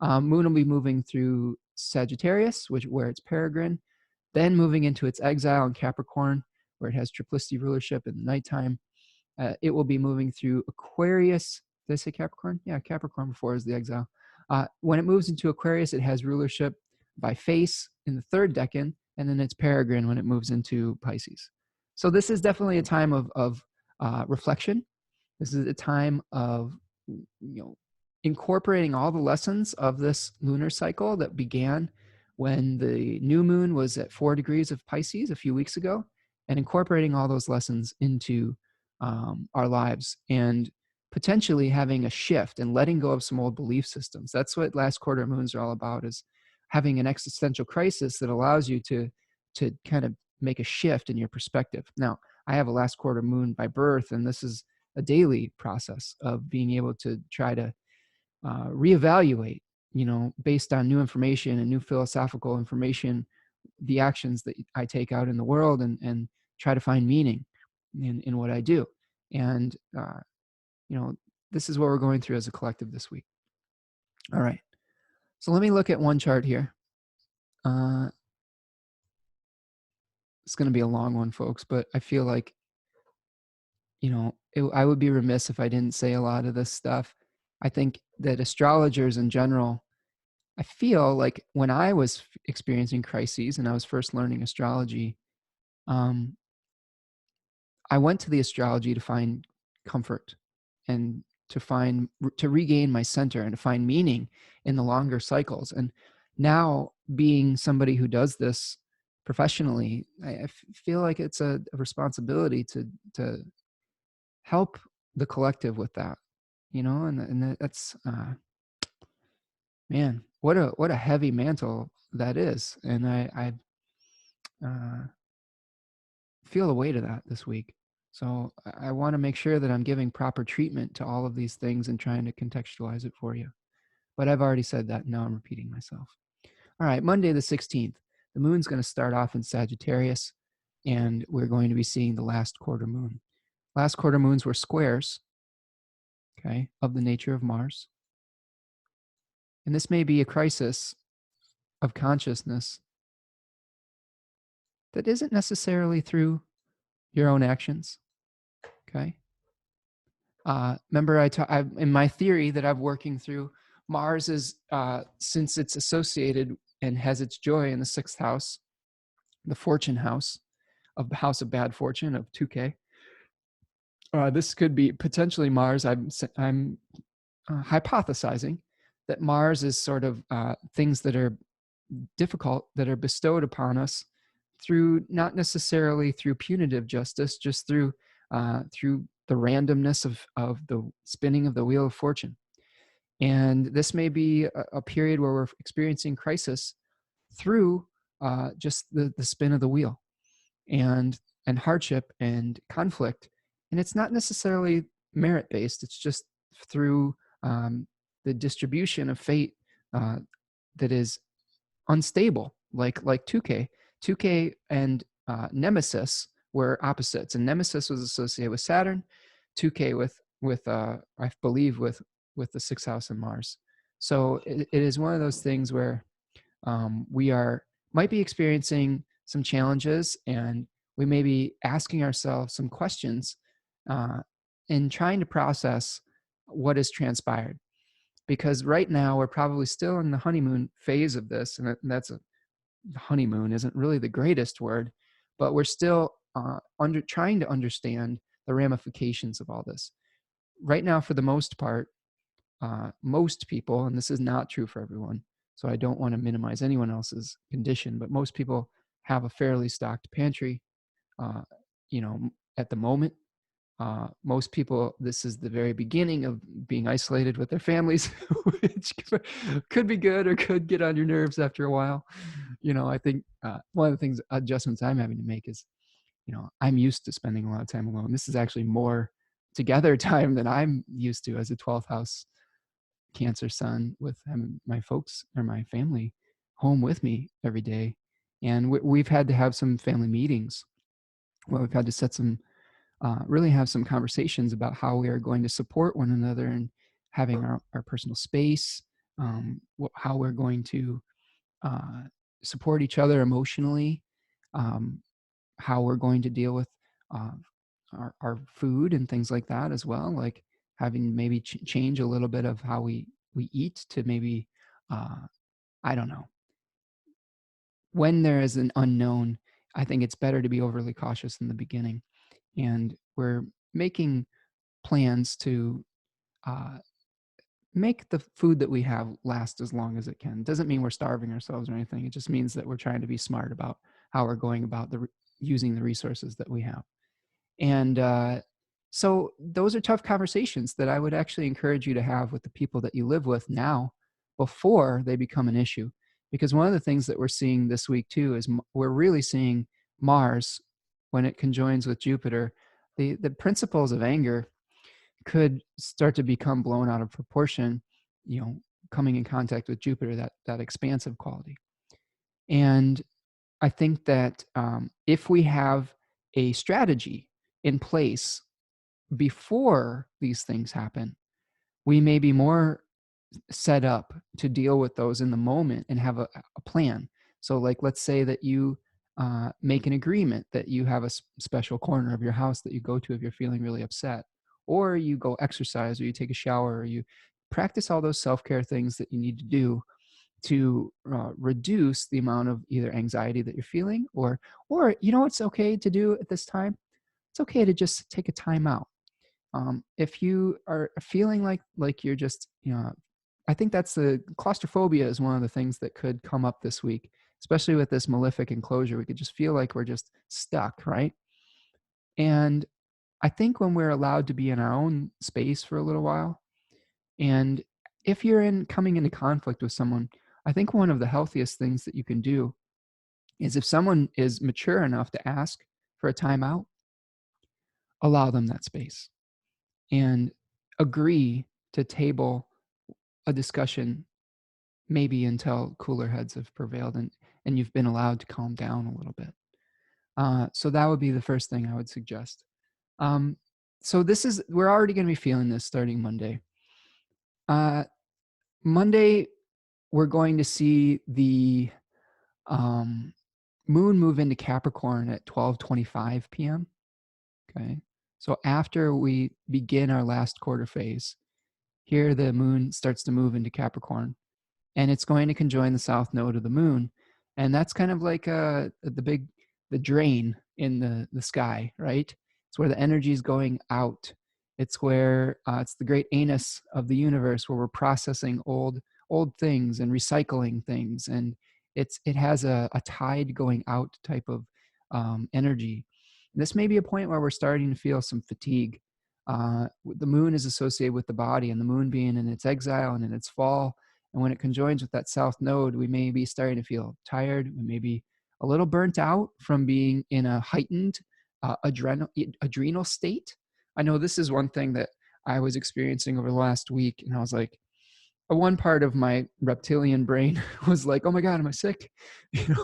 Moon will be moving through Sagittarius, where it's peregrine, then moving into its exile in Capricorn, where it has triplicity rulership in the nighttime. It will be moving through Aquarius. Did I say Capricorn? Yeah, Capricorn before is the exile. When it moves into Aquarius, it has rulership by face in the third decan, and then it's peregrine when it moves into Pisces. So this is definitely a time of reflection. This is a time of incorporating all the lessons of this lunar cycle that began when the new moon was at 4 degrees of Pisces a few weeks ago, and incorporating all those lessons into our lives, and potentially having a shift and letting go of some old belief systems. That's what last quarter moons are all about, is having an existential crisis that allows you to kind of make a shift in your perspective. Now, I have a last quarter moon by birth, and this is a daily process of being able to try to reevaluate, based on new information and new philosophical information, the actions that I take out in the world, and try to find meaning in what I do. And, this is what we're going through as a collective this week. All right. So let me look at one chart here. It's going to be a long one, folks, but I feel like, I would be remiss if I didn't say a lot of this stuff. I think that astrologers in general, I feel like when I was experiencing crises and I was first learning astrology, I went to the astrology to find comfort and to regain my center and to find meaning in the longer cycles. And now, being somebody who does this professionally, I feel like it's a responsibility to help the collective with that, and that's man, what a heavy mantle that is. And I feel the weight of that this week. So I want to make sure that I'm giving proper treatment to all of these things and trying to contextualize it for you. But I've already said that. Now I'm repeating myself. All right, Monday the 16th, the moon's going to start off in Sagittarius, and we're going to be seeing the last quarter moon. Last quarter moons were squares, okay, of the nature of Mars. And this may be a crisis of consciousness that isn't necessarily through your own actions, okay? Remember, in my theory that I'm working through, Mars is, since it's associated and has its joy in the 6th house, the fortune house, of the house of bad fortune, of 2K. This could be potentially Mars. I'm hypothesizing that Mars is sort of things that are difficult, that are bestowed upon us through, not necessarily through punitive justice, just through the randomness of the spinning of the wheel of fortune. And this may be a period where we're experiencing crisis through just the spin of the wheel, and hardship and conflict. And it's not necessarily merit-based. It's just through the distribution of fate that is unstable, like 2K. 2K and Nemesis were opposites, and Nemesis was associated with Saturn, 2K with I believe with the 6th house and Mars. So it is one of those things where we might be experiencing some challenges, and we may be asking ourselves some questions uh, and trying to process what has transpired. Because right now we're probably still in the honeymoon phase of this, and that's a honeymoon isn't really the greatest word, but we're still trying to understand the ramifications of all this. Right now, for the most part, most people, and this is not true for everyone, so I don't want to minimize anyone else's condition, but most people have a fairly stocked pantry, uh, at the moment. Most people, this is the very beginning of being isolated with their families, which could be good or could get on your nerves after a while. I think one of the adjustments I'm having to make is, I'm used to spending a lot of time alone. This is actually more together time than I'm used to as a 12th house Cancer sun, with my folks or my family home with me every day. And we've had to have some family meetings where we've had to really have some conversations about how we are going to support one another and having our personal space, how we're going to uh, support each other emotionally, um, how we're going to deal with uh, our food and things like that as well, like having maybe change a little bit of how we eat to maybe uh, I don't know. When there is an unknown, I think it's better to be overly cautious in the beginning, and we're making plans to uh, make the food that we have last as long as it can. Doesn't mean we're starving ourselves or anything. It just means that we're trying to be smart about how we're going about using the resources that we have. And so those are tough conversations that I would actually encourage you to have with the people that you live with now before they become an issue. Because one of the things that we're seeing this week too is we're really seeing Mars, when it conjoins with Jupiter, the principles of anger could start to become blown out of proportion, coming in contact with Jupiter, that expansive quality. And I think that if we have a strategy in place before these things happen, we may be more set up to deal with those in the moment and have a plan. So, like, let's say that you make an agreement that you have a special corner of your house that you go to if you're feeling really upset, or you go exercise, or you take a shower, or you practice all those self care things that you need to do to reduce the amount of either anxiety that you're feeling, or what's okay to do at this time. It's okay to just take a time out. If you are feeling like you're just, I think that's the claustrophobia is one of the things that could come up this week, especially with this malefic enclosure. We could just feel like we're just stuck, right? And I think when we're allowed to be in our own space for a little while, and if you're coming into conflict with someone, I think one of the healthiest things that you can do is, if someone is mature enough to ask for a timeout, allow them that space and agree to table a discussion, maybe until cooler heads have prevailed and you've been allowed to calm down a little bit. So that would be the first thing I would suggest. Um, so we're already going to be feeling this starting Monday. Uh, Monday, we're going to see the um, moon move into Capricorn at 12:25 p.m. Okay. So after we begin our last quarter phase, here the moon starts to move into Capricorn, and it's going to conjoin the south node of the moon. And that's kind of like the drain in the sky, right? It's where the energy is going out. It's where it's the great anus of the universe, where we're processing old things and recycling things, and it has a tide going out type of energy. This may be a point where we're starting to feel some fatigue. The moon is associated with the body, and the moon being in its exile and in its fall, and when it conjoins with that south node, we may be starting to feel tired. We may be a little burnt out from being in a heightened adrenal state. I know this is one thing that I was experiencing over the last week, and I was like, one part of my reptilian brain was like, "Oh my God, am I sick?"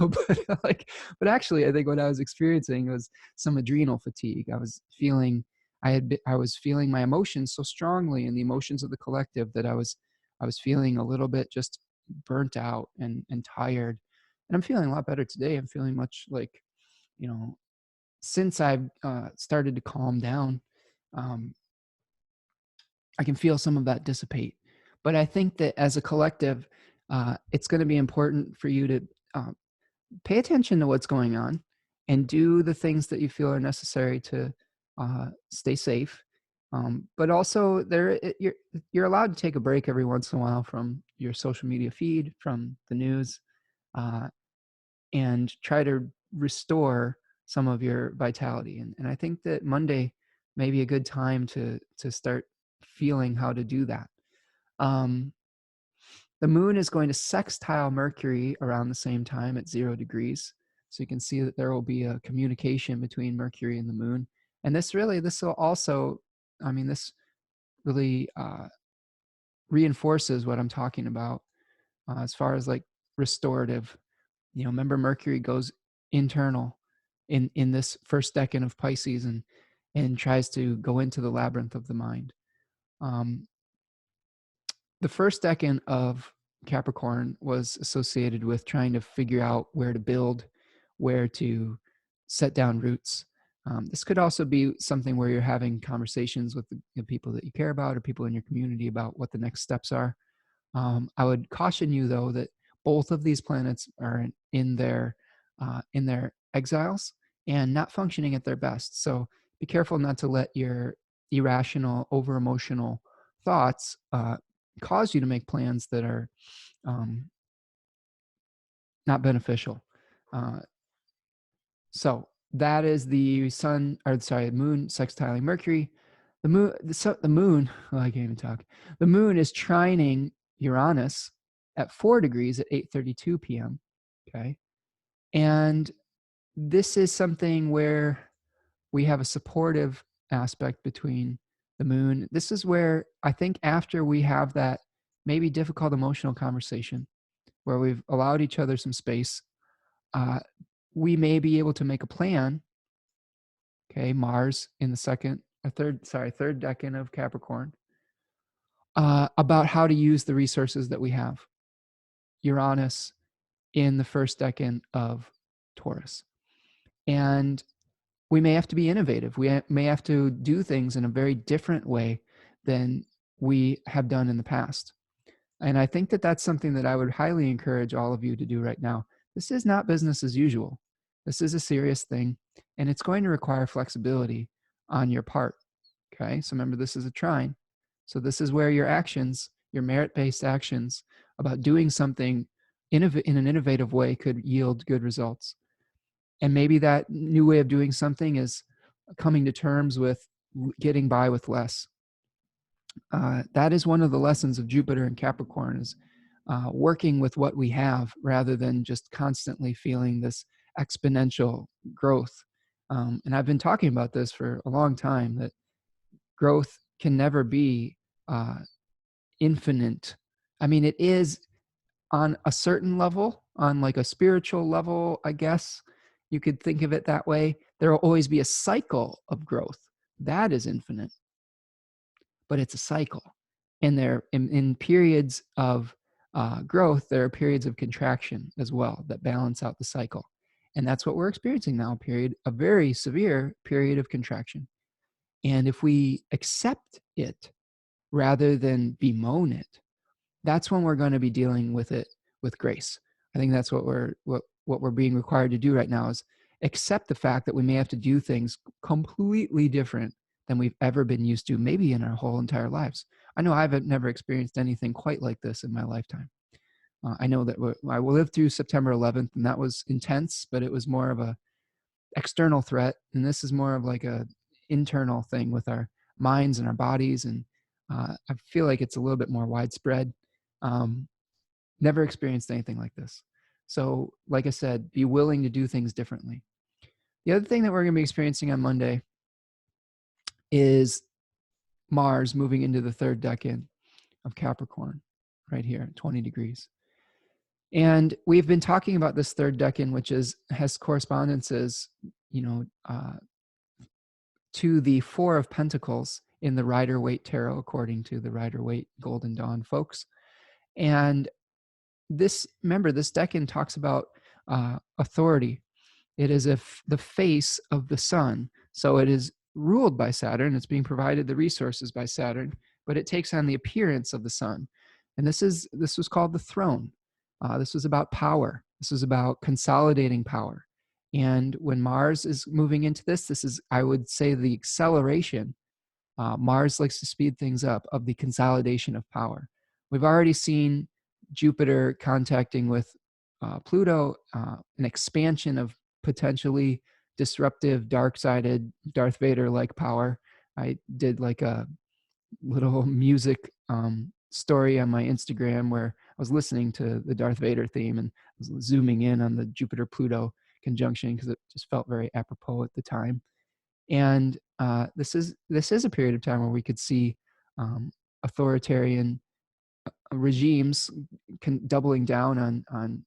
But actually, I think what I was experiencing was some adrenal fatigue. I was feeling my emotions so strongly, and the emotions of the collective, that I was I was feeling a little bit just burnt out and tired. And I'm feeling a lot better today. I'm feeling much like, you know, since I've started to calm down, um, I can feel some of that dissipate. But I think that as a collective, it's going to be important for you to uh, pay attention to what's going on and do the things that you feel are necessary to stay safe. But also, you're allowed to take a break every once in a while from your social media feed, from the news, uh, and try to restore some of your vitality. And I think that Monday may be a good time to start feeling how to do that. Um, the moon is going to sextile Mercury around the same time at 0 degrees. So you can see that there will be a communication between Mercury and the moon. And this will also, I mean, this really reinforces what I'm talking about as far as like restorative. Remember Mercury goes internal in this first decan of Pisces and tries to go into the labyrinth of the mind. Um, the first decan of Capricorn was associated with trying to figure out where to build, where to set down roots. This could also be something where you're having conversations with the people that you care about or people in your community about what the next steps are. I would caution you, though, that both of these planets are in their exiles and not functioning at their best. So be careful not to let your irrational, over emotional thoughts cause you to make plans that are um, not beneficial. Uh, so that is the moon sextiling Mercury. The moon. Oh, I can't even talk. The moon is trining Uranus at 4 degrees at 8:32 p.m. Okay, and this is something where we have a supportive aspect between the moon. This is where I think after we have that maybe difficult emotional conversation where we've allowed each other some space, uh, we may be able to make a plan. Okay, Mars in the third decan of Capricorn, about how to use the resources that we have. Uranus in the first decan of Taurus. And we may have to be innovative. We may have to do things in a very different way than we have done in the past. And I think that that's something that I would highly encourage all of you to do right now. This is not business as usual. This is a serious thing, and it's going to require flexibility on your part. Okay, so remember, this is a trine. So this is where your actions, your merit-based actions about doing something in an innovative way could yield good results. And maybe that new way of doing something is coming to terms with getting by with less. That is one of the lessons of Jupiter and Capricorn, is working with what we have rather than just constantly feeling this exponential growth. And I've been talking about this for a long time, that growth can never be uh, infinite. I mean, it is on a certain level, on like a spiritual level, I guess you could think of it that way. There will always be a cycle of growth. That is infinite, but it's a cycle. And in periods of growth, there are periods of contraction as well that balance out the cycle. And that's what we're experiencing now, a very severe period of contraction. And if we accept it rather than bemoan it, that's when we're going to be dealing with it with grace. I think that's what we're being required to do right now, is accept the fact that we may have to do things completely different than we've ever been used to, maybe in our whole entire lives. I know I've never experienced anything quite like this in my lifetime. I know that I lived through September 11th, and that was intense, but it was more of a external threat, and this is more of like a internal thing with our minds and our bodies. And I feel like it's a little bit more widespread. Um, Never experienced anything like this. So, like I said, be willing to do things differently. The other thing that we're going to be experiencing on Monday is Mars moving into the third decan of Capricorn, right here at 20 degrees. And we've been talking about this third decan, which has correspondences, you know, to the Four of Pentacles in the Rider-Waite Tarot, according to the Rider-Waite Golden Dawn folks. And remember, this decan talks about authority. It is the face of the sun. So it is ruled by Saturn. It's being provided the resources by Saturn, but it takes on the appearance of the sun. And this was called the throne. This was about power. This was about consolidating power. And when Mars is moving into this is, I would say, the acceleration. Mars likes to speed things up, of the consolidation of power. We've already seen Jupiter contacting with Pluto, an expansion of potentially disruptive, dark-sided, Darth Vader-like power. I did like a little music story on my Instagram where I was listening to the Darth Vader theme and was zooming in on the Jupiter-Pluto conjunction because it just felt very apropos at the time. And this is a period of time where we could see authoritarian regimes doubling down on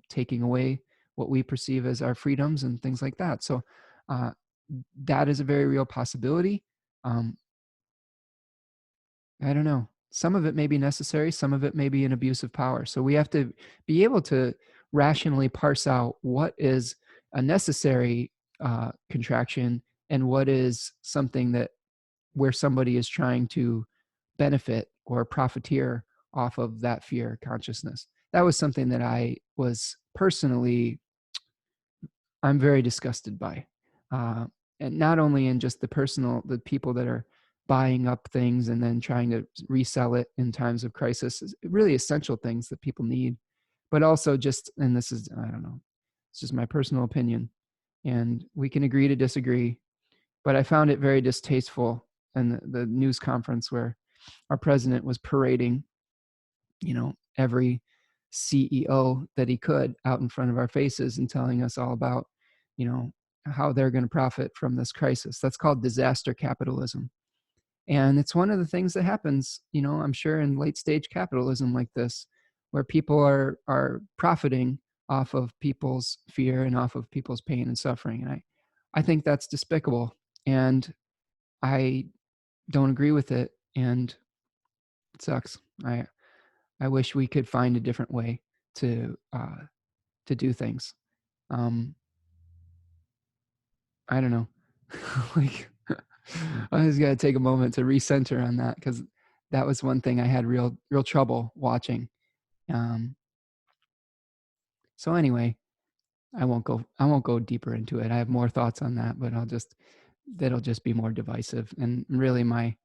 taking away what we perceive as our freedoms and things like that. So that is a very real possibility. I don't know. Some of it may be necessary. Some of it may be an abuse of power. So we have to be able to rationally parse out what is a necessary contraction and what is something that where somebody is trying to benefit or profiteer off of that fear consciousness. That was something that I was personally, I'm very disgusted by. And not only in just the people that are buying up things and then trying to resell it in times of crisis, really essential things that people need, but also just, and this is, I don't know, it's just my personal opinion, and we can agree to disagree, but I found it very distasteful in the news conference where our president was parading, every CEO that he could out in front of our faces and telling us all about, how they're going to profit from this crisis. That's called disaster capitalism. And it's one of the things that happens, I'm sure in late stage capitalism like this, where people are profiting off of people's fear and off of people's pain and suffering. And I think that's despicable. And I don't agree with it. And it sucks. I wish we could find a different way to do things. I don't know. Like, I just got to take a moment to recenter on that because that was one thing I had real trouble watching. So anyway, I won't go deeper into it. I have more thoughts on that, but that'll just be more divisive. And really my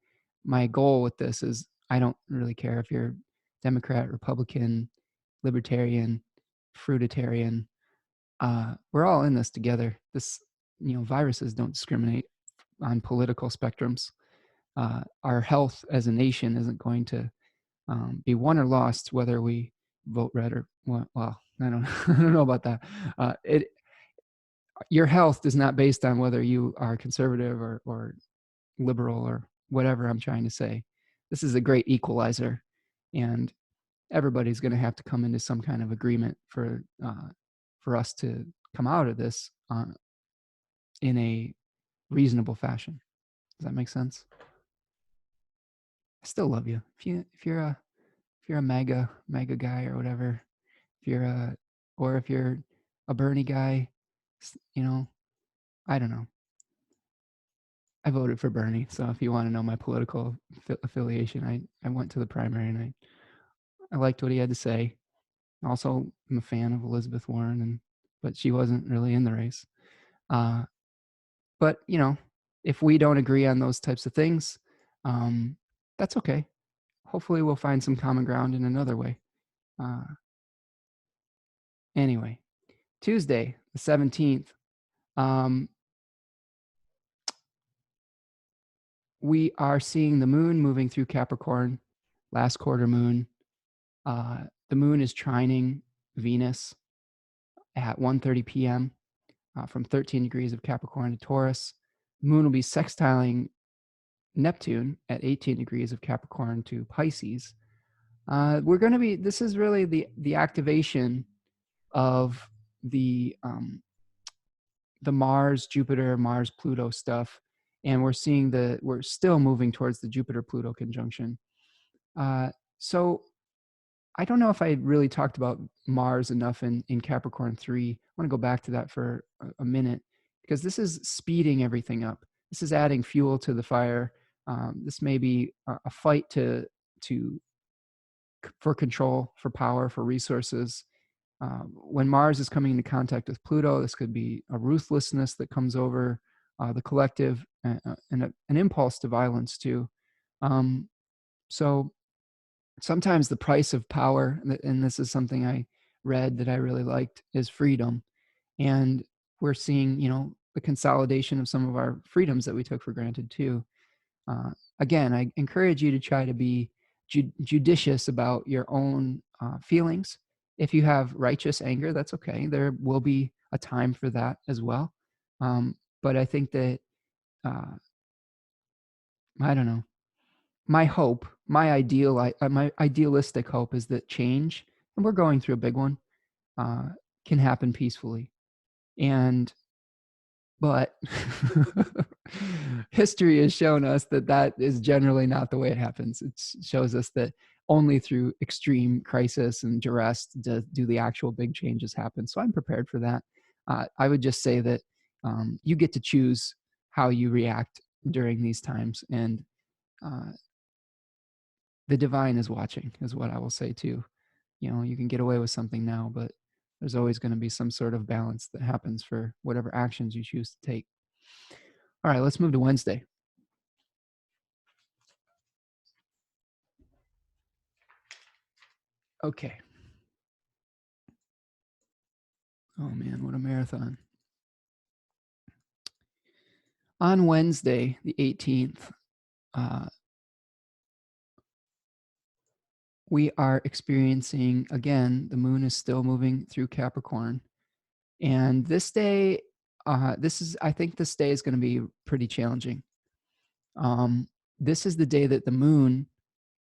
goal with this is I don't really care if you're Democrat, Republican, Libertarian, Fruitarian. We're all in this together. Viruses don't discriminate on political spectrums. Our health as a nation isn't going to be won or lost whether we vote red or well. I don't I don't know about that. Your health is not based on whether you are conservative or liberal or whatever I'm trying to say. This is a great equalizer, and everybody's going to have to come into some kind of agreement for us to come out of this in a reasonable fashion. Does that make sense? I still love you. If you're a MAGA guy or whatever, if you're a Bernie guy, I don't know. I voted for Bernie, so if you want to know my political affiliation, I went to the primary and I liked what he had to say. Also, I'm a fan of Elizabeth Warren, but she wasn't really in the race. But if we don't agree on those types of things, that's okay. Hopefully, we'll find some common ground in another way. Anyway, Tuesday, the 17th. We are seeing the moon moving through Capricorn, last quarter moon. The moon is trining Venus at 1:30 p.m. From 13 degrees of Capricorn to Taurus. The moon will be sextiling Neptune at 18 degrees of Capricorn to Pisces. This is really the activation of the Mars, Jupiter, Mars, Pluto stuff. And we're still moving towards the Jupiter-Pluto conjunction. So I don't know if I really talked about Mars enough in Capricorn 3. I want to go back to that for a minute, because this is speeding everything up. This is adding fuel to the fire. This may be a fight for control, for power, for resources. When Mars is coming into contact with Pluto, this could be a ruthlessness that comes over the collective, and an impulse to violence too. So sometimes the price of power, and this is something I read that I really liked, is freedom. And we're seeing, the consolidation of some of our freedoms that we took for granted too. Again, I encourage you to try to be judicious about your own feelings. If you have righteous anger, that's okay. There will be a time for that as well. But I think that, I don't know, my hope, my idealistic hope is that change, and we're going through a big one, uh, can happen peacefully. But history has shown us that that is generally not the way it happens. It shows us that only through extreme crisis and duress do the actual big changes happen. So I'm prepared for that. I would just say that you get to choose how you react during these times, and uh, the divine is watching, is what I will say too. You can get away with something now, but there's always going to be some sort of balance that happens for whatever actions you choose to take. All right, let's move to Wednesday. Okay. Oh man, what a marathon. On Wednesday, the 18th, uh, we are experiencing, again, the moon is still moving through Capricorn. And this day, I think this day is going to be pretty challenging. This is the day that the moon,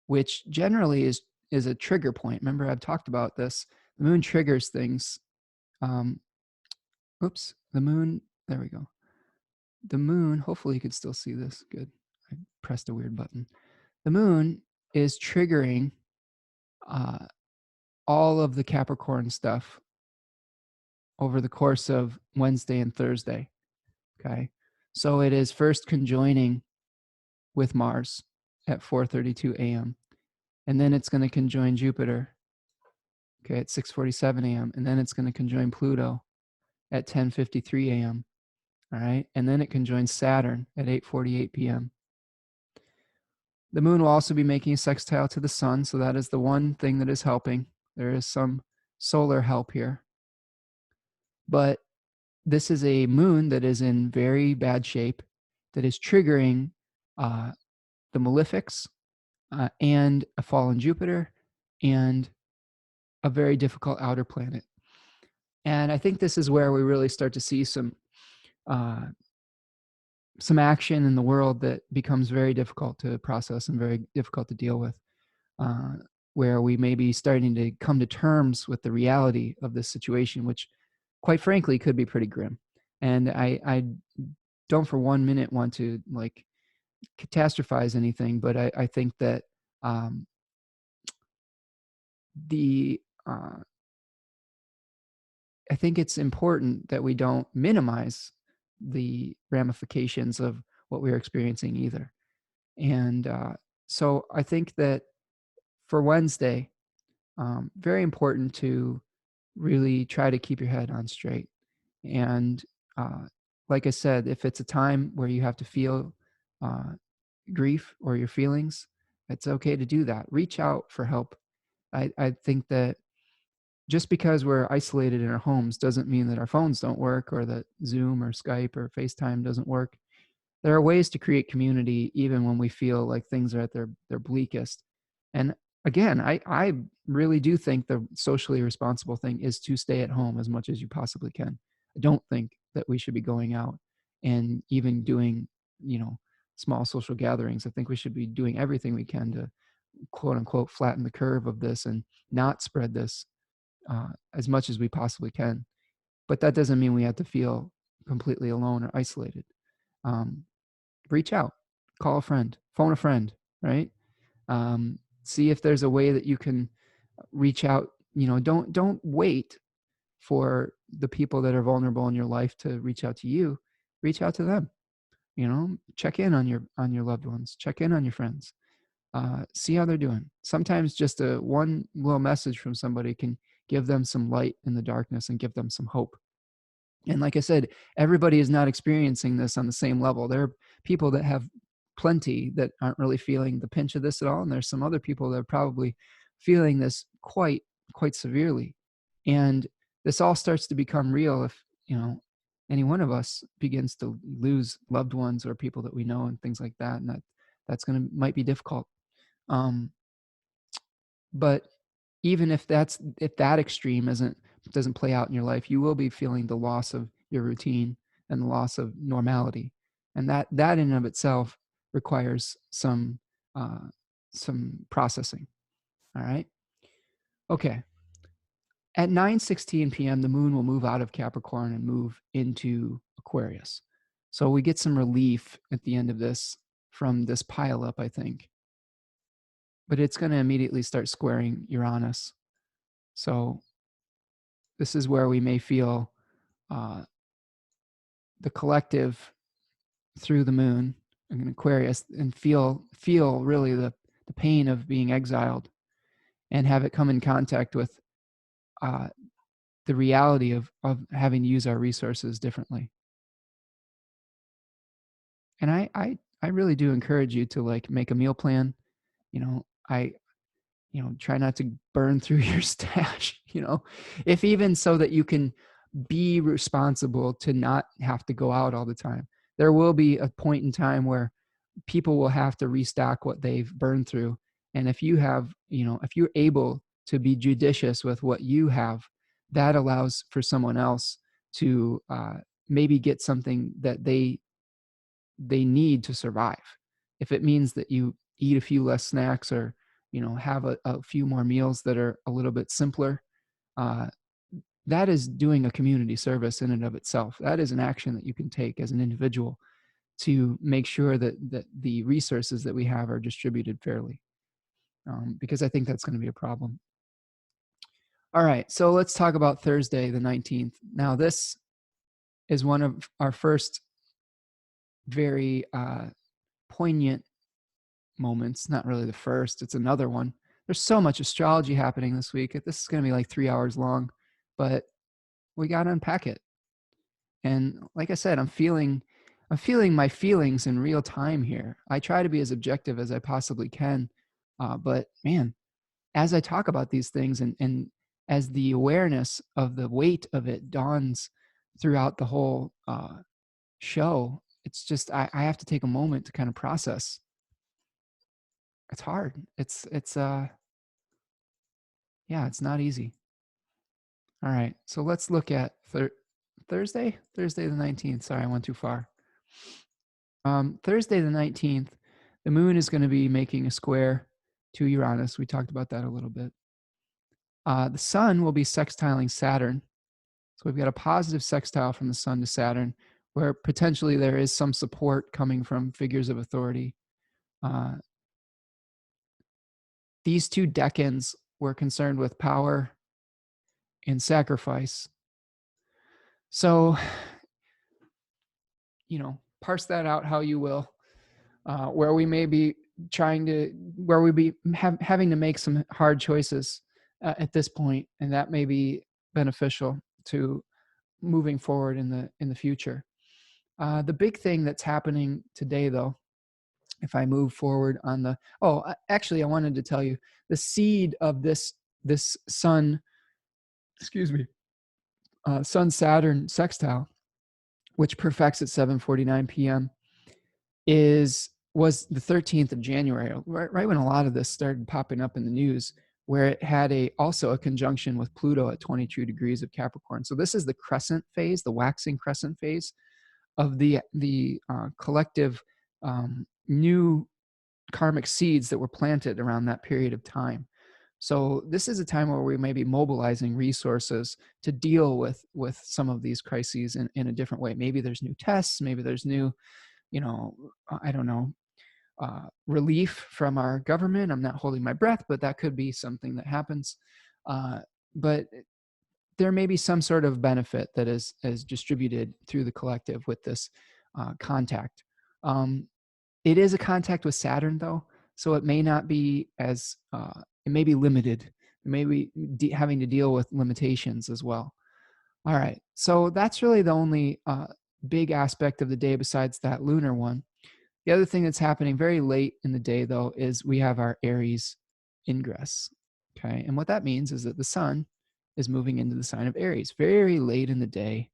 which generally is a trigger point. Remember, I've talked about this. The moon triggers things. Oops, the moon, there we go. The moon, hopefully you can still see this. Good. I pressed a weird button. The moon is triggering uh, all of the Capricorn stuff over the course of Wednesday and Thursday. Okay. So it is first conjoining with Mars at 4:32 a.m. And then it's going to conjoin Jupiter, okay, at 6:47 a.m. And then it's going to conjoin Pluto at 10:53 a.m. All right. And then it conjoins Saturn at 8:48 p.m. The moon will also be making a sextile to the sun, so that is the one thing that is helping. There is some solar help here. But this is a moon that is in very bad shape, that is triggering the malefics, and a fallen Jupiter, and a very difficult outer planet. And I think this is where we really start to see uh, some action in the world that becomes very difficult to process and very difficult to deal with, where we may be starting to come to terms with the reality of this situation, which quite frankly could be pretty grim. And I don't for 1 minute want to like catastrophize anything, but I think that um, the I think it's important that we don't minimize the ramifications of what we're experiencing either. And so I think that for Wednesday, very important to really try to keep your head on straight. And like I said, if it's a time where you have to feel uh, grief or your feelings, it's okay to do that. Reach out for help. I think that just because we're isolated in our homes doesn't mean that our phones don't work, or that Zoom or Skype or FaceTime doesn't work. There are ways to create community even when we feel like things are at their bleakest. And again, I really do think the socially responsible thing is to stay at home as much as you possibly can. I don't think that we should be going out and even doing, small social gatherings. I think we should be doing everything we can to quote unquote flatten the curve of this and not spread this as much as we possibly can. But that doesn't mean we have to feel completely alone or isolated. Um, Reach out, call a friend, phone a friend, right? See if there's a way that you can reach out. Don't wait for the people that are vulnerable in your life to reach out to you. Reach out to them. Check in on your loved ones. Check in on your friends. See how they're doing. Sometimes just a one little message from somebody can give them some light in the darkness and give them some hope. And like I said, everybody is not experiencing this on the same level. There are people that have plenty that aren't really feeling the pinch of this at all, and there's some other people that are probably feeling this quite severely. And this all starts to become real if any one of us begins to lose loved ones or people that we know and things like that, and that's going to might be difficult. Um, but even if that extreme doesn't play out in your life, you will be feeling the loss of your routine and the loss of normality, and that in and of itself requires some processing. All right. Okay. At 9:16 p.m., the moon will move out of Capricorn and move into Aquarius. So we get some relief at the end of this from this pileup, I think. But it's going to immediately start squaring Uranus. So this is where we may feel the collective through the moon in Aquarius and feel really the pain of being exiled and have it come in contact with the reality of having to use our resources differently. And I really do encourage you to like make a meal plan. I try not to burn through your stash, if even so that you can be responsible to not have to go out all the time. There will be a point in time where people will have to restock what they've burned through. And if you have, if you're able to be judicious with what you have, that allows for someone else to maybe get something that they need to survive. If it means that you eat a few less snacks or have a few more meals that are a little bit simpler, that is doing a community service in and of itself. That is an action that you can take as an individual to make sure that the resources that we have are distributed fairly, because I think that's going to be a problem. All right, so let's talk about Thursday the 19th. Now this is one of our first very poignant moments. Not really the first, it's another one. There's so much astrology happening this week. This is going to be like 3 hours long, but we got to unpack it. And like I said, I'm feeling my feelings in real time here. I try to be as objective as I possibly can, but man, as I talk about these things and as the awareness of the weight of it dawns throughout the whole show, it's just I have to take a moment to kind of process. It's hard. It's yeah, it's not easy. All right, so let's look at Thursday the 19th. Sorry, I went too far. Thursday the 19th, the moon is going to be making a square to Uranus. We talked about that a little bit. The sun will be sextiling Saturn. So we've got a positive sextile from the sun to Saturn, where potentially there is some support coming from figures of authority. These two decans were concerned with power and sacrifice. So, parse that out how you will. Where we may be having to make some hard choices at this point, and that may be beneficial to moving forward in the future. The big thing that's happening today, though, if I move forward on the actually, I wanted to tell you the seed of this sun, sun Saturn sextile, which perfects at 7:49 p.m. was the 13th of January, right when a lot of this started popping up in the news, where it had also a conjunction with Pluto at 22 degrees of Capricorn. So this is the crescent phase, the waxing crescent phase of the collective new karmic seeds that were planted around that period of time. So this is a time where we may be mobilizing resources to deal with some of these crises in a different way. Maybe there's new tests, maybe there's new, I don't know, relief from our government. I'm not holding my breath, but that could be something that happens. But there may be some sort of benefit that is distributed through the collective with this contact. It is a contact with Saturn, though, so it may not be as it may be limited. It may be having to deal with limitations as well. All right, so that's really the only big aspect of the day besides that lunar one. The other thing that's happening very late in the day, though, is we have our Aries ingress. Okay, and what that means is that the sun is moving into the sign of Aries very late in the day,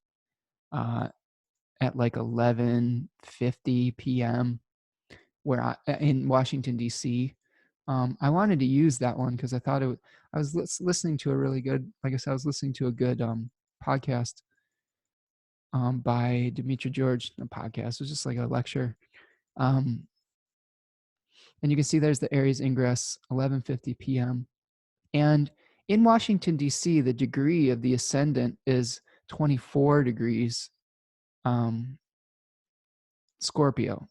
at like 11:50 p.m. where in Washington D.C. I wanted to use that one because I thought I was listening to a really good, like I said, I was listening to a good podcast by Dimitri George. A podcast, it was just like a lecture. And you can see there's the Aries ingress, 11:50 p.m. And in Washington, D.C., the degree of the ascendant is 24 degrees Scorpio.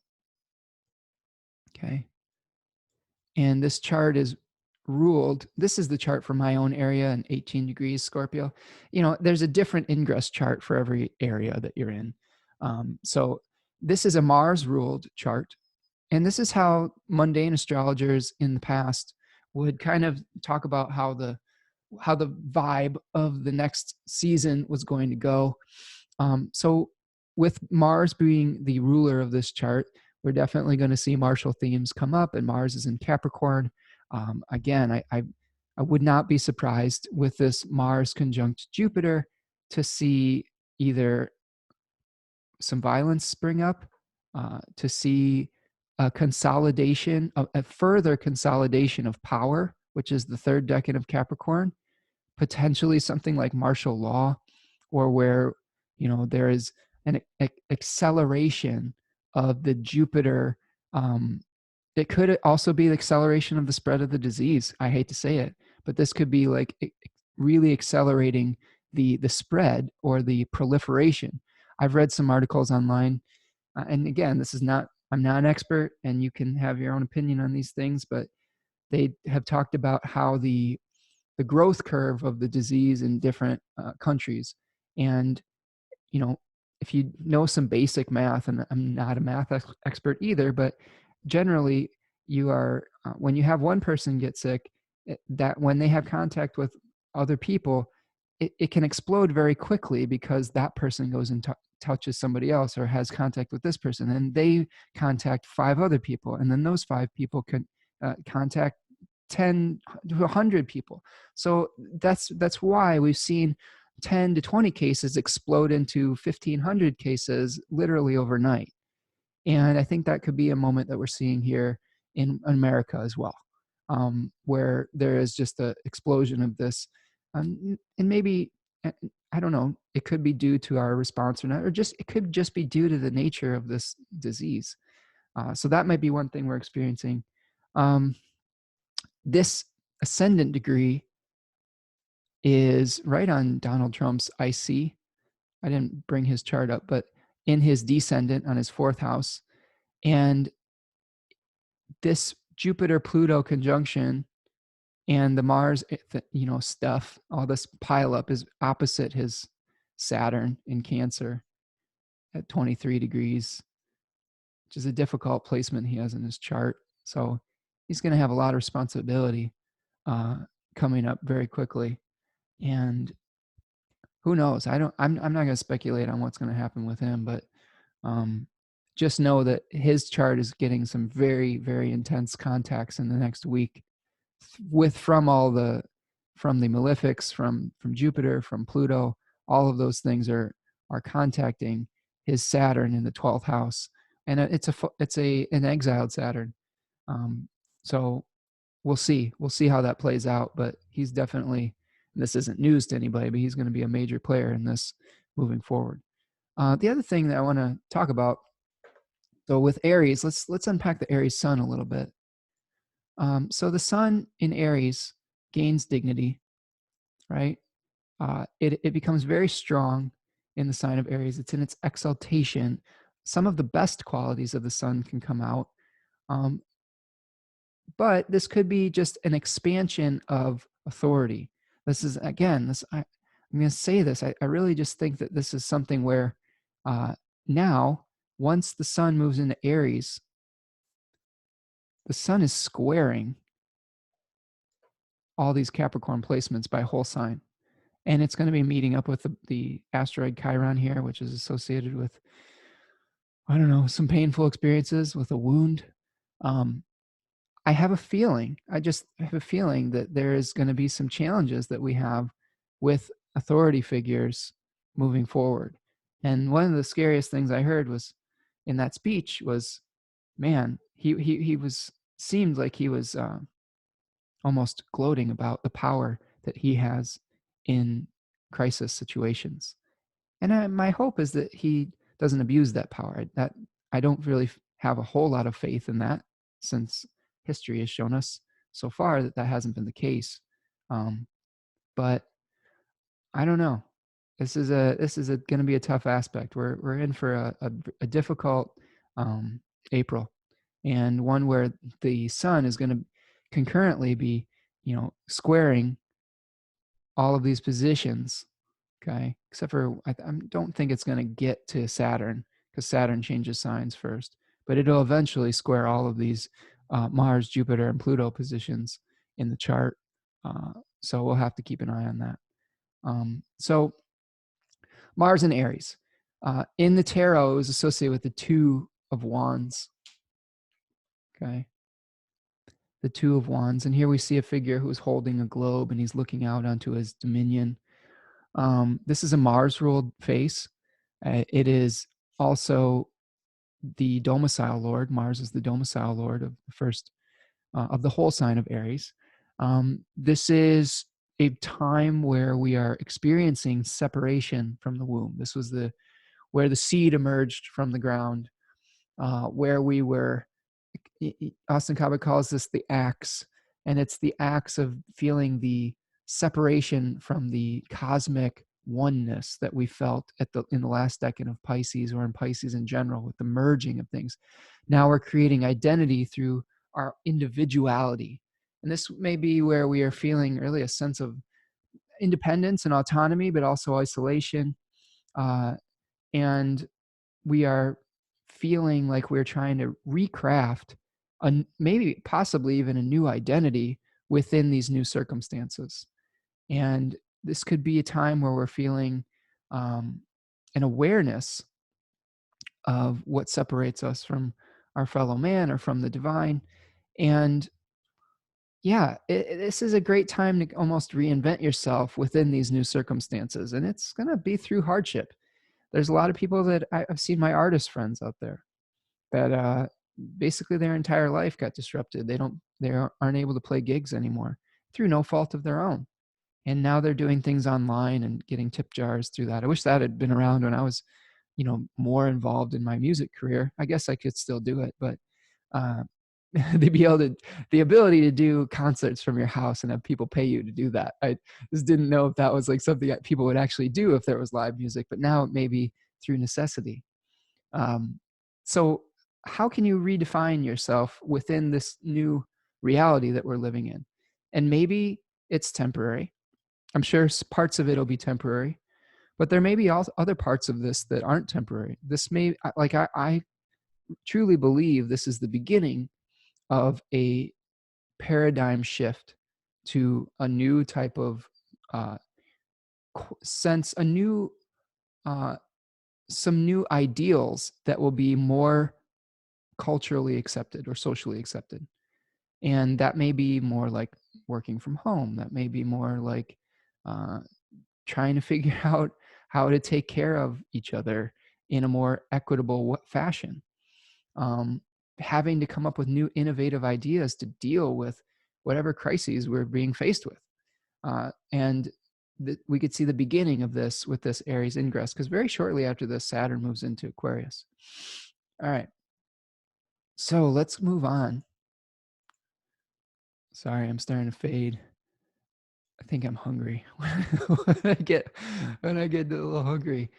Okay. And this chart is ruled, this is the chart for my own area and 18 degrees Scorpio. You know, there's a different ingress chart for every area that you're in. So this is a Mars ruled chart. And this is how mundane astrologers in the past would kind of talk about how the vibe of the next season was going to go. So with Mars being the ruler of this chart, we're definitely going to see martial themes come up, and Mars is in Capricorn. Again, I would not be surprised with this Mars conjunct Jupiter to see either some violence spring up, to see a consolidation, a further consolidation of power, which is the third decan of Capricorn, potentially something like martial law, or where, you know, there is an acceleration of the Jupiter. It could also be the acceleration of the spread of the disease. I hate to say it, but this could be like really accelerating the spread or the proliferation. I've read some articles online, and again, this is not, I'm not an expert, and you can have your own opinion on these things, but they have talked about how the growth curve of the disease in different countries. And, you know, if you know some basic math, and I'm not a math expert either, but generally you are, when you have one person get sick, that when they have contact with other people, it can explode very quickly because that person goes and touches somebody else or has contact with this person, and they contact 5 other people, and then those 5 people can contact 10 to 100 people. So that's why we've seen 10 to 20 cases explode into 1,500 cases literally overnight. And I think that could be a moment that we're seeing here in America as well, where there is just an explosion of this. And maybe, I don't know, it could be due to our response or not, or just, it could just be due to the nature of this disease. So that might be one thing we're experiencing. This ascendant degree is right on Donald Trump's IC. I didn't bring his chart up, but in his descendant on his 4th house. And this Jupiter-Pluto conjunction and the Mars, you know, stuff, all this pileup is opposite his Saturn in Cancer at 23 degrees, which is a difficult placement he has in his chart. So he's going to have a lot of responsibility coming up very quickly. And who knows? I'm not going to speculate on what's going to happen with him, but just know that his chart is getting some very, very intense contacts in the next week from the malefics, from Jupiter, from Pluto. All of those things are contacting his Saturn in the 12th house, and it's an exiled Saturn. So we'll see how that plays out, but he's definitely, this isn't news to anybody, but he's going to be a major player in this moving forward. The other thing that I want to talk about, though, with Aries, let's unpack the Aries sun a little bit. So the sun in Aries gains dignity, right? It becomes very strong in the sign of Aries. It's in its exaltation. Some of the best qualities of the sun can come out. Um, but this could be just an expansion of authority. This is, again, I'm going to say this. I really just think that this is something where uh, now, once the sun moves into Aries, the sun is squaring all these Capricorn placements by whole sign. And it's going to be meeting up with the asteroid Chiron here, which is associated with, I don't know, some painful experiences with a wound. I have a feeling, I just have a feeling that there is going to be some challenges that we have with authority figures moving forward. And one of the scariest things I heard was in that speech was, man, he was seemed like he was almost gloating about the power that he has in crisis situations. And my hope is that he doesn't abuse that power. That I don't really have a whole lot of faith in that, since history has shown us so far that that hasn't been the case. But I don't know. This is going to be a tough aspect. We're in for a difficult April, and one where the sun is going to concurrently be, squaring all of these positions. Okay, except for I don't think it's going to get to Saturn, because Saturn changes signs first, but it'll eventually square all of these Mars, Jupiter, and Pluto positions in the chart. So we'll have to keep an eye on that. So Mars and Aries. In the tarot, is associated with the Two of Wands. Okay. The Two of Wands. And here we see a figure who's holding a globe and he's looking out onto his dominion. This is a Mars ruled face. It is also the domicile lord. Mars is the domicile lord of the first, of the whole sign of Aries. This is a time where we are experiencing separation from the womb. This was where the seed emerged from the ground, where we were. Austin Cabot calls this the axe, and it's the axe of feeling the separation from the cosmic oneness that we felt in the last decade of Pisces, or in Pisces in general, with the merging of things. Now we're creating identity through our individuality, and this may be where we are feeling really a sense of independence and autonomy, but also isolation, and we are feeling like we're trying to recraft maybe possibly even a new identity within these new circumstances. And this could be a time where we're feeling an awareness of what separates us from our fellow man or from the divine. And yeah, this is a great time to almost reinvent yourself within these new circumstances. And it's going to be through hardship. There's a lot of people that I've seen, my artist friends out there, that basically their entire life got disrupted. They aren't able to play gigs anymore through no fault of their own. And now they're doing things online and getting tip jars through that. I wish that had been around when I was, more involved in my music career. I guess I could still do it, but uh, the ability to do concerts from your house and have people pay you to do that. I just didn't know if that was like something that people would actually do if there was live music, but now it may be through necessity. So how can you redefine yourself within this new reality that we're living in? And maybe it's temporary. I'm sure parts of it will be temporary, but there may be other parts of this that aren't temporary. This may, like, I truly believe this is the beginning of a paradigm shift to a new type of uh, sense, uh, some new ideals that will be more culturally accepted or socially accepted. And that may be more like working from home. That may be more like trying to figure out how to take care of each other in a more equitable fashion. Having to come up with new innovative ideas to deal with whatever crises we're being faced with. And we could see the beginning of this with this Aries ingress, because very shortly after this, Saturn moves into Aquarius. All right. So let's move on. Sorry, I'm starting to fade. I think I'm hungry. when I get a little hungry,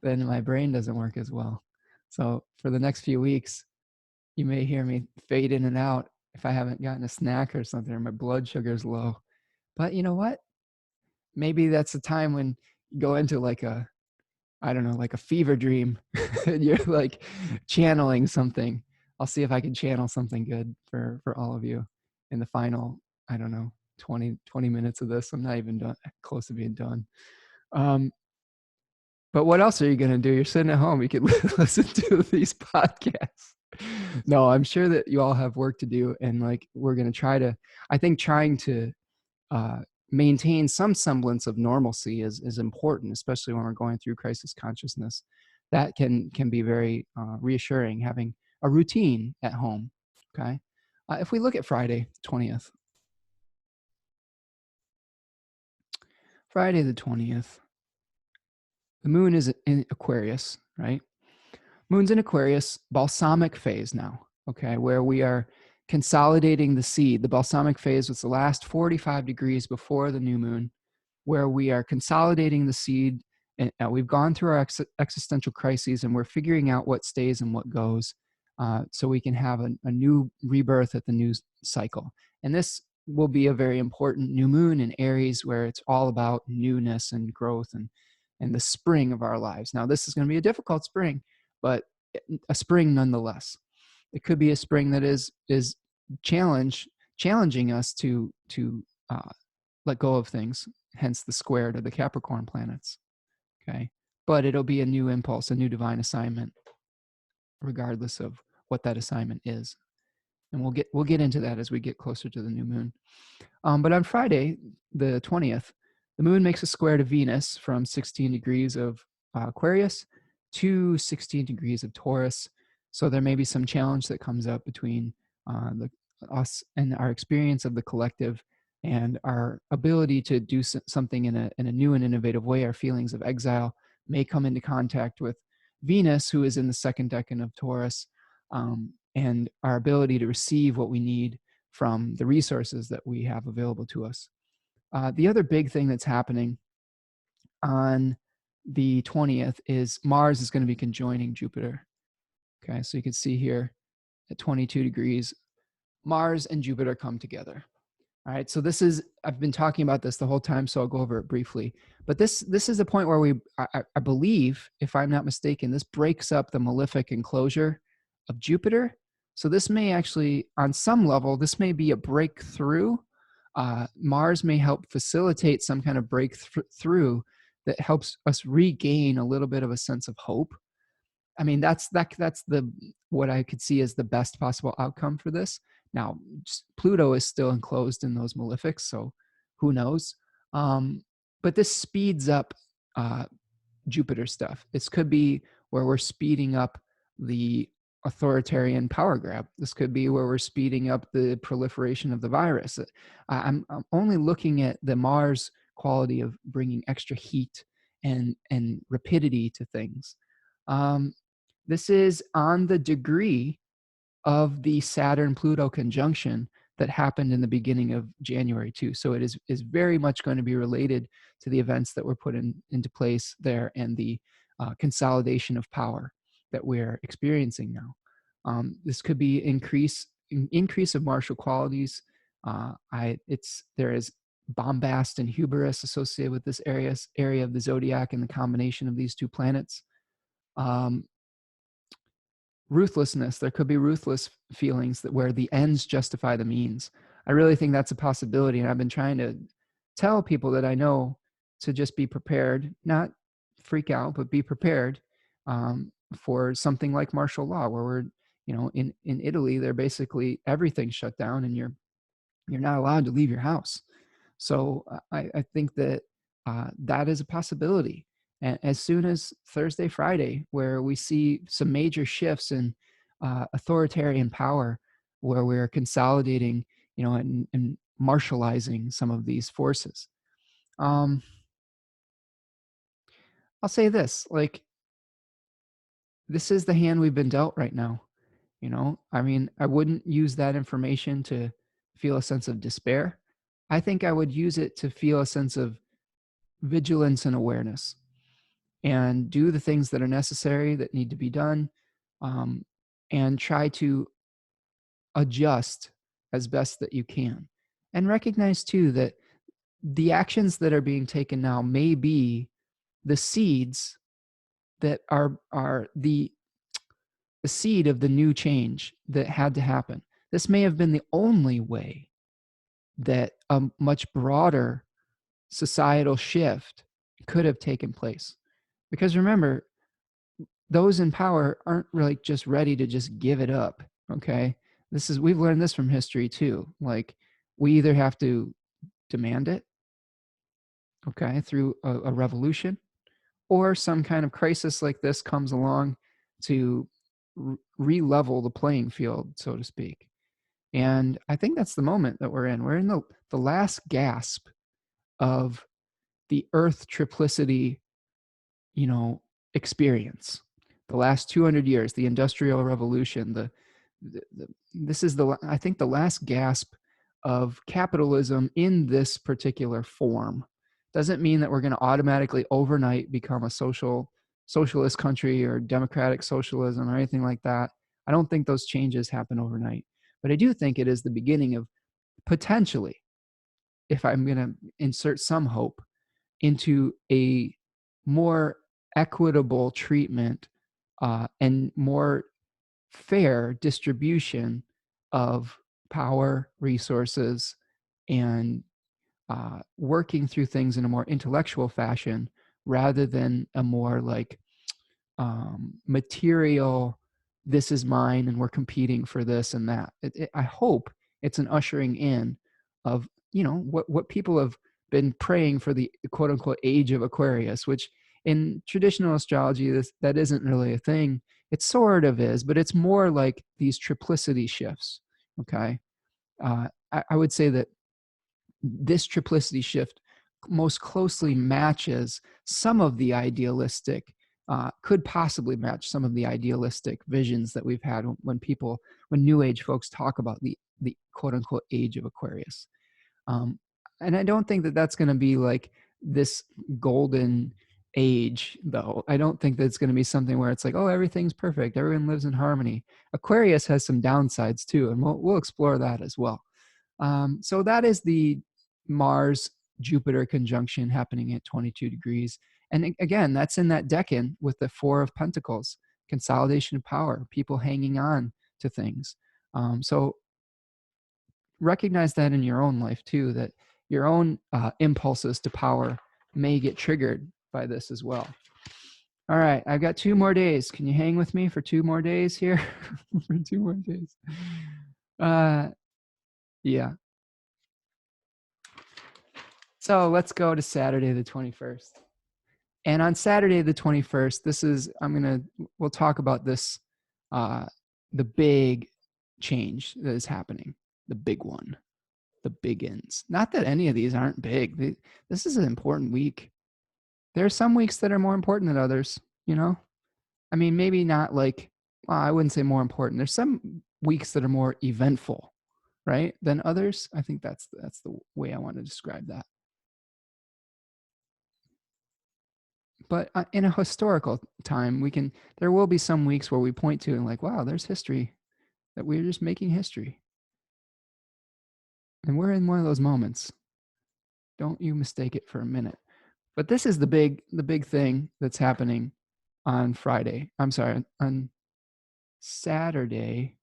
then my brain doesn't work as well. So for the next few weeks, You may hear me fade in and out if I haven't gotten a snack or something, or my blood sugar is low. But you know what? Maybe that's the time when you go into like a, I don't know, like a fever dream. And you're like channeling something. I'll see if I can channel something good for all of you in the final, I don't know, 20 minutes of this. I'm not even done, close to being done. Um, but what else are you going to do? You're sitting at home. You can listen to these podcasts. No, I'm sure that you all have work to do. And like, we're going to try to, I think trying to uh, maintain some semblance of normalcy is important, especially when we're going through crisis consciousness. That can be very reassuring, having a routine at home. Okay. If we look at Friday 20th, Friday the 20th, the moon is in Aquarius, right? Moon's in Aquarius, balsamic phase now, okay, where we are consolidating the seed. The balsamic phase was the last 45 degrees before the new moon, where we are consolidating the seed. And we've gone through our existential crises, and we're figuring out what stays and what goes, so we can have a new rebirth at the new cycle. And this will be a very important new moon in Aries, where it's all about newness and growth and the spring of our lives. Now, this is going to be a difficult spring, but a spring nonetheless. It could be a spring that is challenging us to let go of things, hence the square to the Capricorn planets. Okay. But it'll be a new impulse, a new divine assignment, regardless of what that assignment is. And we'll get into that as we get closer to the new moon. But on Friday, the 20th, the moon makes a square to Venus from 16 degrees of Aquarius to 16 degrees of Taurus. So there may be some challenge that comes up between us and our experience of the collective and our ability to do something in a new and innovative way. Our feelings of exile may come into contact with Venus, who is in the second decan of Taurus, and our ability to receive what we need from the resources that we have available to us. The other big thing that's happening on the 20th is Mars is going to be conjoining Jupiter. Okay, so you can see here at 22 degrees, Mars and Jupiter come together. All right, so this is, I've been talking about this the whole time, so I'll go over it briefly. But this is the point where I believe, if I'm not mistaken, this breaks up the malefic enclosure of Jupiter. So this may actually, on some level, this may be a breakthrough. Mars may help facilitate some kind of breakthrough that helps us regain a little bit of a sense of hope. I mean, that's the what I could see as the best possible outcome for this. Now, Pluto is still enclosed in those malefics, so who knows? But this speeds up Jupiter stuff. This could be where we're speeding up the authoritarian power grab. This could be where we're speeding up the proliferation of the virus. I'm only looking at the Mars quality of bringing extra heat and rapidity to things. This is on the degree of the Saturn-Pluto conjunction that happened in the beginning of January too. So it is very much going to be related to the events that were put into place there and the consolidation of power that we're experiencing now. This could be increase of martial qualities. There is bombast and hubris associated with this area of the zodiac and the combination of these two planets. Ruthlessness. There could be ruthless feelings that where the ends justify the means. I really think that's a possibility, and I've been trying to tell people that I know to just be prepared, not freak out, but be prepared for something like martial law, where we're, in Italy, they're basically everything's shut down, and you're not allowed to leave your house. So I think that that is a possibility. And as soon as Thursday, Friday, where we see some major shifts in authoritarian power, where we're consolidating, and martializing some of these forces. I'll say this, like, this is the hand we've been dealt right now. I mean, I wouldn't use that information to feel a sense of despair. I think I would use it to feel a sense of vigilance and awareness, and do the things that are necessary that need to be done, and try to adjust as best that you can. And recognize too that the actions that are being taken now may be the seeds that are the seed of the new change that had to happen. This may have been the only way that a much broader societal shift could have taken place. Because remember, those in power aren't really just ready to just give it up. Okay. We've learned this from history too. Like, we either have to demand it, okay, through a revolution, or some kind of crisis like this comes along to re-level the playing field, so to speak. And I think that's the moment that we're in. We're in the last gasp of the Earth triplicity, experience. The last 200 years, the Industrial Revolution, this is I think the last gasp of capitalism in this particular form. Doesn't mean that we're going to automatically overnight become a socialist country or democratic socialism or anything like that. I don't think those changes happen overnight, but I do think it is the beginning of, potentially, if I'm going to insert some hope, into a more equitable treatment and more fair distribution of power, resources, and working through things in a more intellectual fashion rather than a more like material, this is mine and we're competing for this and that. I hope it's an ushering in of, what people have been praying for, the quote unquote age of Aquarius, which in traditional astrology, that isn't really a thing. It sort of is, but it's more like these triplicity shifts. Okay. I would say that this triplicity shift most closely matches some of the idealistic, could possibly match some of the idealistic visions that we've had when New Age folks talk about the quote unquote age of Aquarius. And I don't think that that's going to be like this golden age, though. I don't think that it's going to be something where it's like, oh, everything's perfect, everyone lives in harmony. Aquarius has some downsides too, and we'll explore that as well. So that is the Mars Jupiter conjunction happening at 22 degrees. And again, that's in that decan with the Four of Pentacles, consolidation of power, people hanging on to things. So recognize that in your own life too, that your own impulses to power may get triggered by this as well. All right, I've got 2 more days. Can you hang with me for 2 more days here? For 2 more days. Yeah. So let's go to Saturday the 21st. And on Saturday the 21st, we'll talk about this, the big change that is happening, the big one, the biggins. Not that any of these aren't big. This is an important week. There are some weeks that are more important than others, I mean, maybe not like, well, I wouldn't say more important. There's some weeks that are more eventful, right, than others. I think that's the way I want to describe that. But in a historical time, there will be some weeks where we point to and like, wow, there's history, that we're just making history. And we're in one of those moments. Don't you mistake it for a minute. But this is the big thing that's happening on Friday. I'm sorry, on Saturday,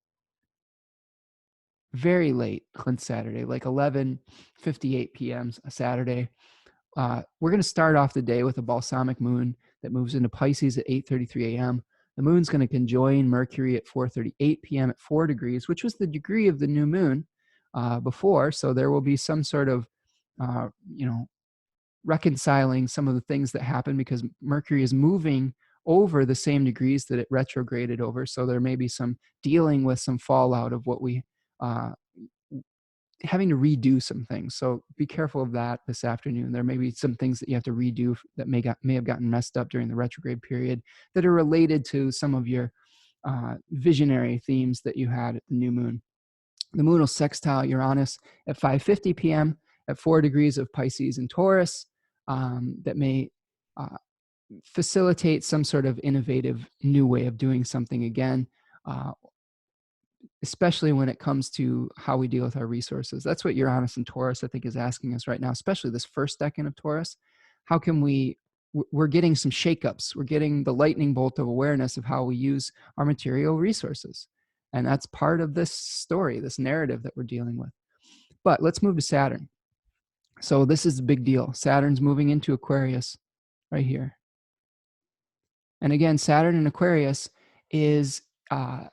very late on Saturday, like 11:58 p.m. Saturday. We're going to start off the day with a balsamic moon that moves into Pisces at 8:33 a.m. The moon's going to conjoin Mercury at 4:38 p.m. at 4 degrees, which was the degree of the new moon before. So there will be some sort of, reconciling some of the things that happen because Mercury is moving over the same degrees that it retrograded over. So there may be some dealing with some fallout of what we having to redo some things. So be careful of that this afternoon. There may be some things that you have to redo that may have gotten messed up during the retrograde period that are related to some of your visionary themes that you had at the new moon. The moon will sextile Uranus at 5:50 p.m. at 4 degrees of Pisces and Taurus. That may facilitate some sort of innovative new way of doing something again. especially when it comes to how we deal with our resources. That's what Uranus and Taurus, I think, is asking us right now, especially this first decan of Taurus. How can we're getting some shakeups. We're getting the lightning bolt of awareness of how we use our material resources. And that's part of this story, this narrative that we're dealing with. But let's move to Saturn. So this is a big deal. Saturn's moving into Aquarius right here. And again, Saturn in Aquarius is in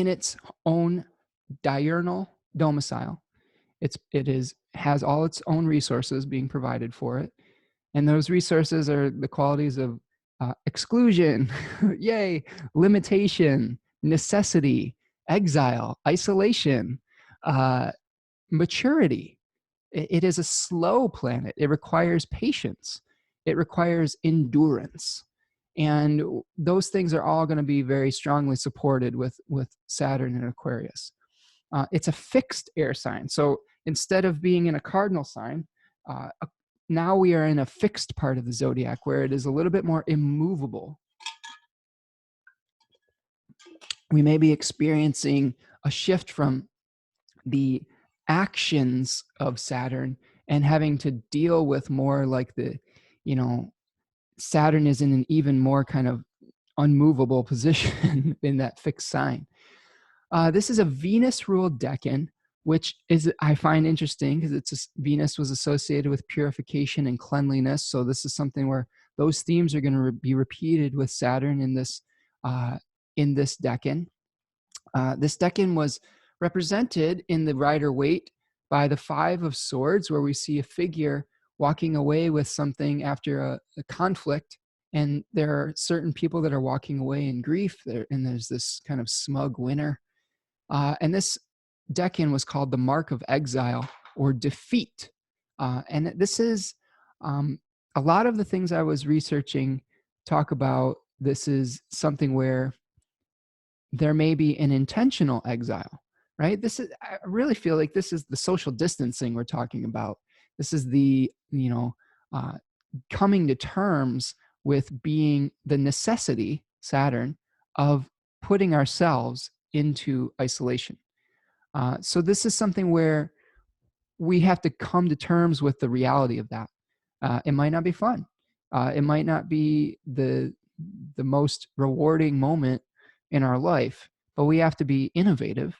its own diurnal domicile. Has all its own resources being provided for it. And those resources are the qualities of exclusion, yay, limitation, necessity, exile, isolation, maturity. It is a slow planet. It requires patience. It requires endurance. And those things are all going to be very strongly supported with Saturn in Aquarius. It's a fixed air sign. So instead of being in a cardinal sign, now we are in a fixed part of the zodiac where it is a little bit more immovable. We may be experiencing a shift from the actions of Saturn and having to deal with more like Saturn is in an even more kind of unmovable position in that fixed sign. This is a Venus-ruled decan, which I find interesting because Venus was associated with purification and cleanliness. So this is something where those themes are going to be repeated with Saturn in this decan. This decan was represented in the Rider-Waite by the Five of Swords, where we see a figure walking away with something after a conflict. And there are certain people that are walking away in grief, and there's this kind of smug winner. And this decan was called the Mark of Exile or Defeat. And this is a lot of the things I was researching talk about. This is something where there may be an intentional exile, right? I really feel like this is the social distancing we're talking about. This is the, coming to terms with being the necessity, Saturn, of putting ourselves into isolation. So this is something where we have to come to terms with the reality of that. It might not be fun. It might not be the most rewarding moment in our life, but we have to be innovative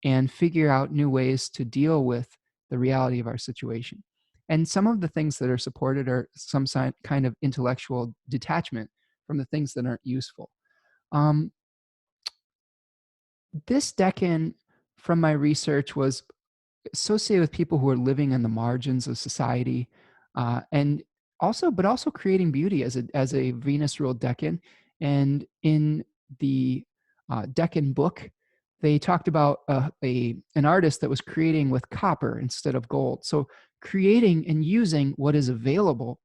and figure out new ways to deal with the reality of our situation. And some of the things that are supported are some kind of intellectual detachment from the things that aren't useful. This decan, from my research, was associated with people who are living on the margins of society, and also creating beauty as a Venus-ruled decan. And in the decan book, they talked about an artist that was creating with copper instead of gold. So creating and using what is available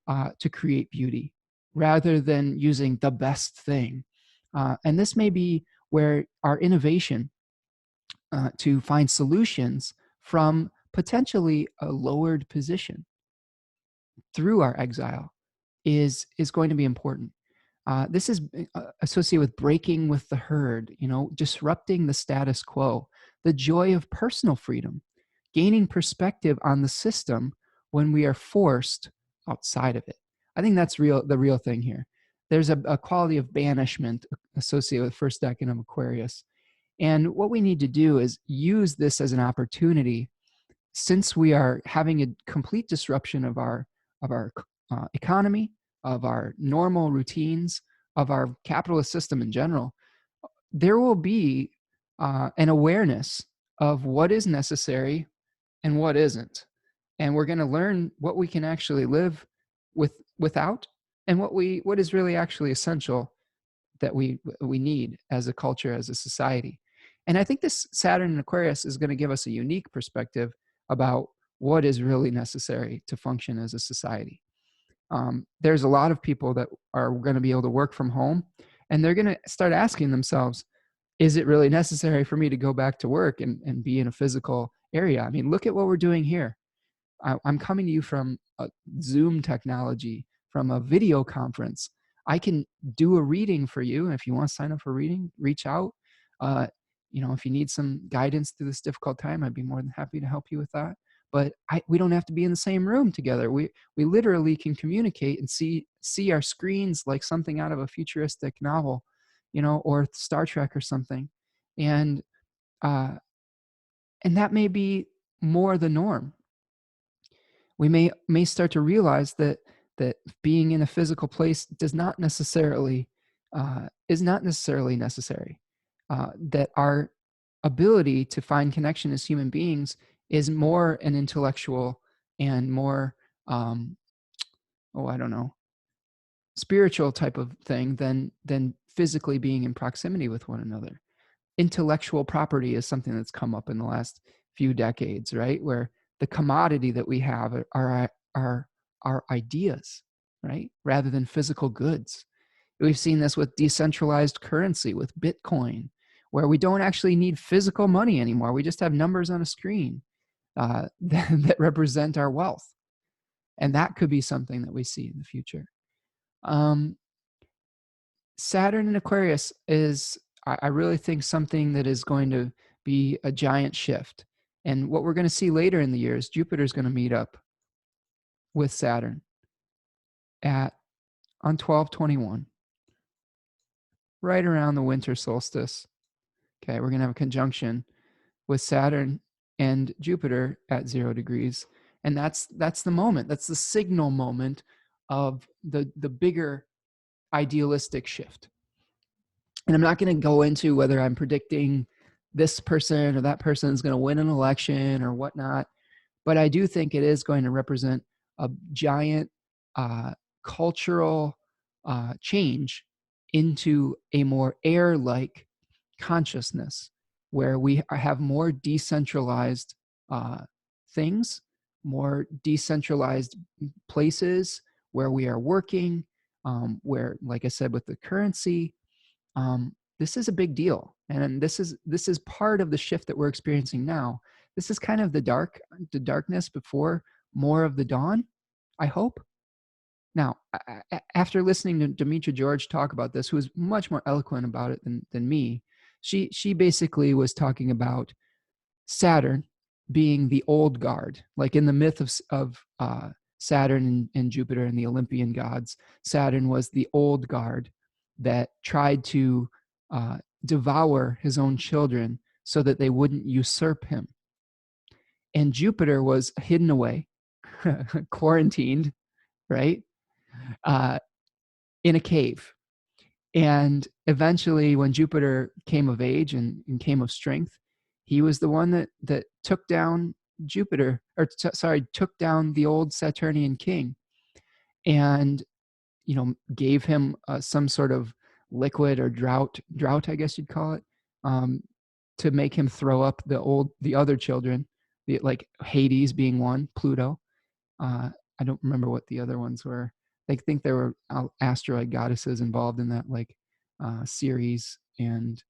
to create beauty rather than using the best thing. And this may be where our innovation to find solutions from potentially a lowered position through our exile is going to be important. This is associated with breaking with the herd, disrupting the status quo, the joy of personal freedom, gaining perspective on the system when we are forced outside of it. I think that's the real thing here. There's a quality of banishment associated with first decan of Aquarius. And what we need to do is use this as an opportunity, since we are having a complete disruption of our economy, of our normal routines, of our capitalist system in general. There will be an awareness of what is necessary and what isn't. And we're going to learn what we can actually live without, and what is really actually essential that we need as a culture, as a society. And I think this Saturn in Aquarius is going to give us a unique perspective about what is really necessary to function as a society. There's a lot of people that are going to be able to work from home, and they're going to start asking themselves, is it really necessary for me to go back to work and be in a physical area? I mean, look at what we're doing here. I'm coming to you from a Zoom technology, from a video conference. I can do a reading for you. If you want to sign up for reading, reach out. You know, if you need some guidance through this difficult time, I'd be more than happy to help you with that. But we don't have to be in the same room together. We literally can communicate and see our screens like something out of a futuristic novel, you know, or Star Trek or something. And uh, and that may be more the norm. We may start to realize that being in a physical place does not necessarily is not necessarily necessary. That our ability to find connection as human beings is more an intellectual and more oh, I don't know, spiritual type of thing than physically being in proximity with one another. Intellectual property is something that's come up in the last few decades, right? Where the commodity that we have are ideas, right? Rather than physical goods. We've seen this with decentralized currency, with Bitcoin, where we don't actually need physical money anymore. We just have numbers on a screen that represent our wealth. And that could be something that we see in the future. Saturn in Aquarius is, I really think, something that is going to be a giant shift. And what we're going to see later in the year is Jupiter is going to meet up with Saturn on 12/21, right around the winter solstice. Okay, we're going to have a conjunction with Saturn and Jupiter at 0 degrees. And that's the moment. That's the signal moment of the bigger idealistic shift. And I'm not going to go into whether I'm predicting this person or that person is going to win an election or whatnot, but I do think it is going to represent a giant cultural change into a more air-like consciousness, where we have more decentralized things, more decentralized places where we are working, where, like I said, with the currency, this is a big deal. And this is part of the shift that we're experiencing now. This is kind of the darkness before more of the dawn, I hope. Now, after listening to Demetra George talk about this, who was much more eloquent about it than me, she basically was talking about Saturn being the old guard, like in the myth of Saturn and Jupiter and the Olympian gods. Saturn was the old guard that tried to devour his own children so that they wouldn't usurp him. And Jupiter was hidden away, quarantined, right, in a cave. And eventually, when Jupiter came of age and came of strength, he was the one that took down Jupiter, or took down the old Saturnian king, and gave him some sort of liquid or drought, I guess you'd call it, to make him throw up the other children, like Hades being one, Pluto. I don't remember what the other ones were. I think there were asteroid goddesses involved in that, like Ceres and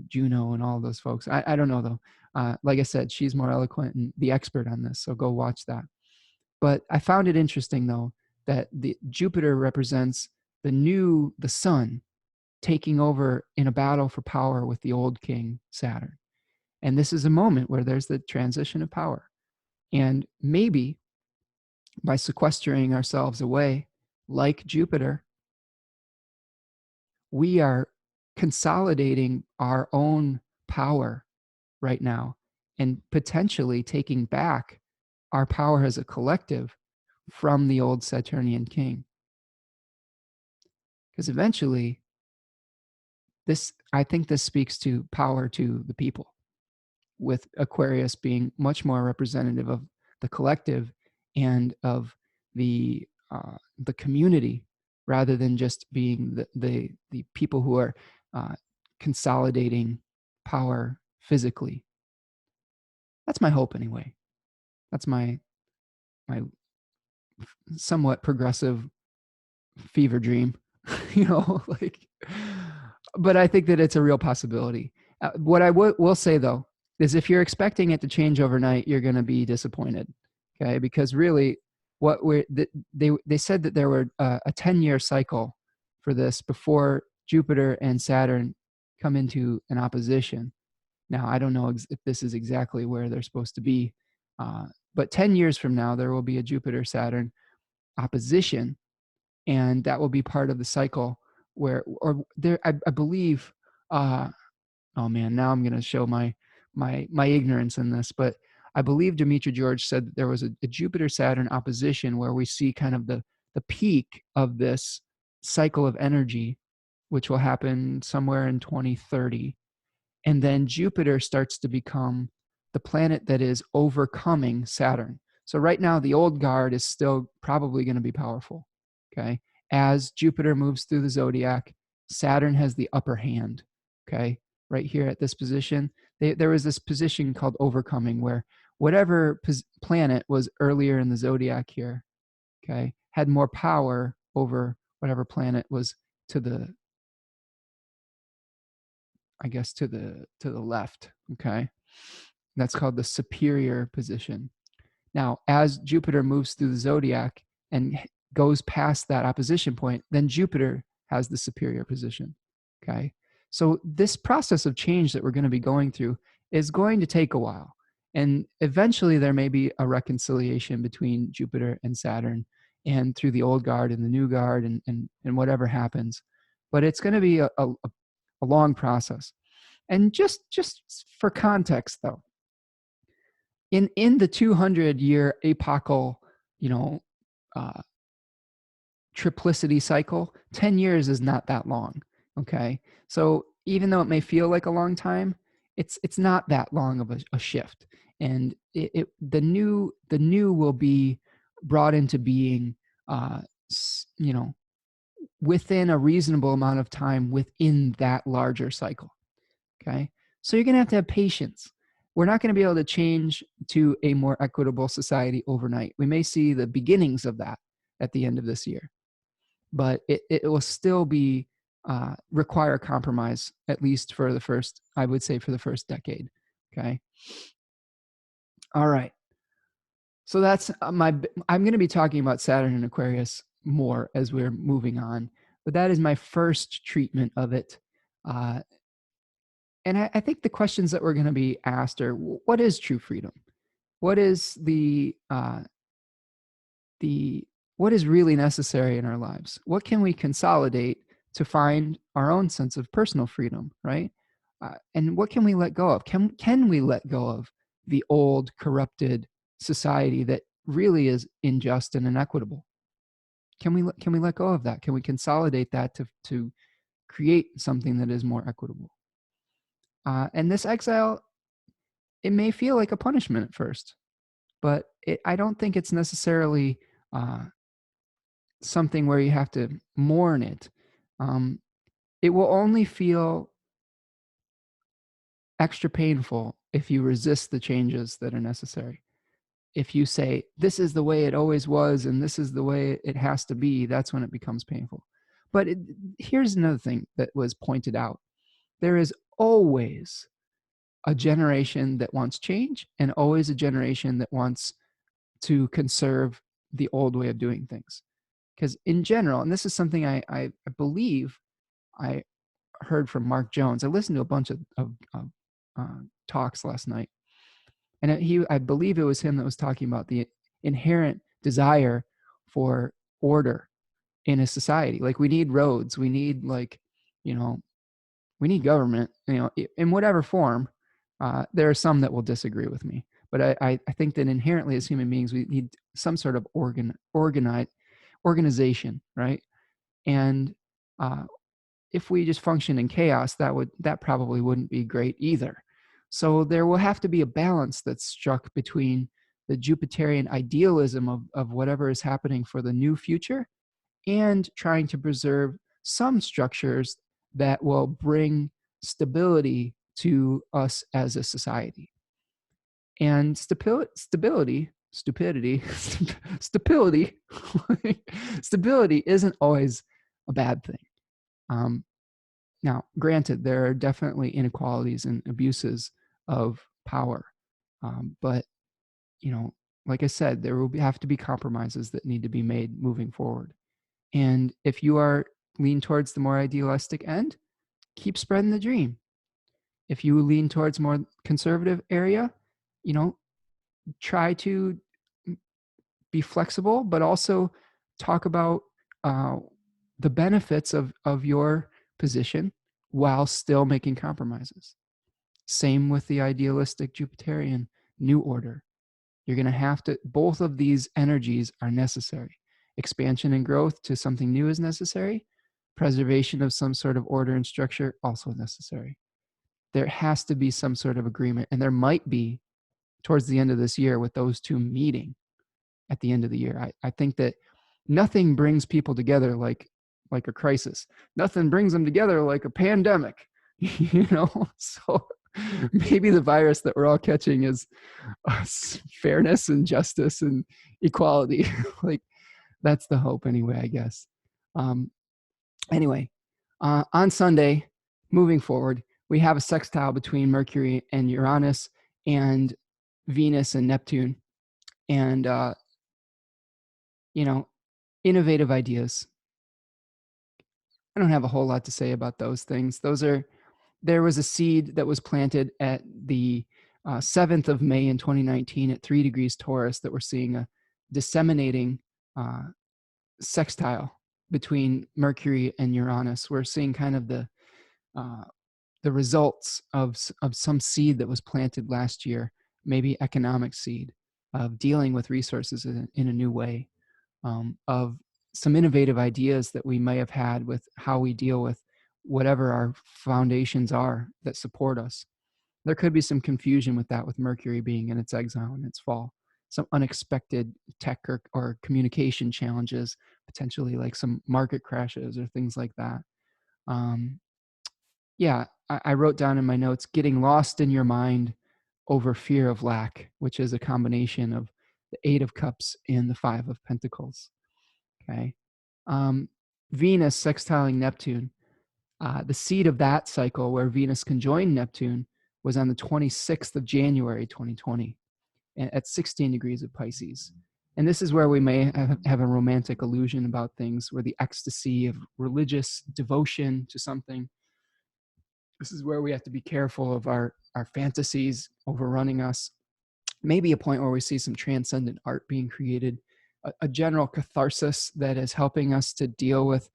Juno and all those folks. I don't know though. Like I said, she's more eloquent and the expert on this, so go watch that. But I found it interesting though that the Jupiter represents the sun taking over in a battle for power with the old king Saturn. And this is a moment where there's the transition of power. And maybe by sequestering ourselves away, like Jupiter, we are consolidating our own power right now and potentially taking back our power as a collective from the old Saturnian king. Because eventually, I think this speaks to power to the people, with Aquarius being much more representative of the collective and of the community, rather than just being the people who are consolidating power physically. That's my hope anyway. That's my somewhat progressive fever dream, like, but I think that it's a real possibility. What I will say though, is if you're expecting it to change overnight, you're going to be disappointed. Okay. Because really they said that there were a 10-year cycle for this before Jupiter and Saturn come into an opposition. Now, I don't know if this is exactly where they're supposed to be, but 10 years from now, there will be a Jupiter-Saturn opposition, and that will be part of the cycle where, or there, I believe, oh man, now I'm going to show my ignorance in this, but I believe Dimitri George said that there was a Jupiter-Saturn opposition where we see kind of the peak of this cycle of energy, which will happen somewhere in 2030. And then Jupiter starts to become the planet that is overcoming Saturn. So right now, the old guard is still probably going to be powerful. Okay. As Jupiter moves through the zodiac, Saturn has the upper hand. Okay. Right here at this position, there was this position called overcoming where whatever planet was earlier in the zodiac here, okay, had more power over whatever planet was to the, I guess, to the left. Okay. That's called the superior position. Now, as Jupiter moves through the zodiac and goes past that opposition point, then Jupiter has the superior position. Okay. So this process of change that we're going to be going through is going to take a while. And eventually there may be a reconciliation between Jupiter and Saturn and through the old guard and the new guard and whatever happens. But it's going to be a long process. And just for context, though, in the 200-year apocal, uh, triplicity cycle, 10 years is not that long. Okay, so even though it may feel like a long time, it's not that long of a shift, and the new will be brought into being, within a reasonable amount of time within that larger cycle. Okay. So you're going to have patience. We're not going to be able to change to a more equitable society overnight. We may see the beginnings of that at the end of this year, but it will still be require compromise, at least for the first, I would say, for the first decade. Okay. All right. So that's I'm going to be talking about Saturn and Aquarius more as we're moving on, but that is my first treatment of it. And I think the questions that we're going to be asked are: what is true freedom? What is what is really necessary in our lives? What can we consolidate to find our own sense of personal freedom, right? And what can we let go of? Can we let go of the old, corrupted society that really is unjust and inequitable? Can we let go of that? Can we consolidate that to create something that is more equitable? And this exile, it may feel like a punishment at first, but I don't think it's necessarily something where you have to mourn it. It will only feel extra painful if you resist the changes that are necessary. If you say, this is the way it always was and this is the way it has to be, that's when it becomes painful. But here's another thing that was pointed out. There is always a generation that wants change and always a generation that wants to conserve the old way of doing things. Because in general, and this is something I believe I heard from Mark Jones. I listened to a bunch of talks last night, and I believe it was him that was talking about the inherent desire for order in a society. Like, we need roads, we need, like, we need government, in whatever form. There are some that will disagree with me, but I think that inherently as human beings, we need some sort of organization, right? And if we just function in chaos, that probably wouldn't be great either. So there will have to be a balance that's struck between the Jupiterian idealism of whatever is happening for the new future and trying to preserve some structures that will bring stability to us as a society. And stability isn't always a bad thing. Now, granted, there are definitely inequalities and abuses of power, but like I said, there will have to be compromises that need to be made moving forward. And if you are lean towards the more idealistic end, keep spreading the dream. If you lean towards more conservative area, you know, try to be flexible, but also talk about the benefits of your position while still making compromises. Same with the idealistic Jupiterian new order. You're going to have to, both of these energies are necessary. Expansion and growth to something new is necessary. Preservation of some sort of order and structure also necessary. There has to be some sort of agreement, and there might be towards the end of this year with those two meeting at the end of the year. I think that nothing brings people together like a crisis. Nothing brings them together like a pandemic, you know? So maybe the virus that we're all catching is fairness and justice and equality. Like, that's the hope anyway, I guess. Anyway, on Sunday, moving forward, we have a sextile between Mercury and Uranus and Venus and Neptune. And, you know, innovative ideas. I don't have a whole lot to say about those things. There was a seed that was planted at the 7th of May in 2019 at 3 degrees Taurus that we're seeing a disseminating sextile between Mercury and Uranus. We're seeing kind of the results of some seed that was planted last year, maybe economic seed, of dealing with resources in a new way, of some innovative ideas that we may have had with how we deal with whatever our foundations are that support us. There could be some confusion with that, with Mercury being in its exile in its fall, some unexpected tech or communication challenges, potentially like some market crashes or things like that. Yeah, I wrote down in my notes, getting lost in your mind over fear of lack, which is a combination of the 8 of Cups and the 5 of Pentacles. Okay. Venus sextiling Neptune. The seed of that cycle where Venus conjoined Neptune was on the 26th of January, 2020 at 16 degrees of Pisces. And this is where we may have a romantic illusion about things, where the ecstasy of religious devotion to something. This is where we have to be careful of our fantasies overrunning us. Maybe a point where we see some transcendent art being created, a general catharsis that is helping us to deal with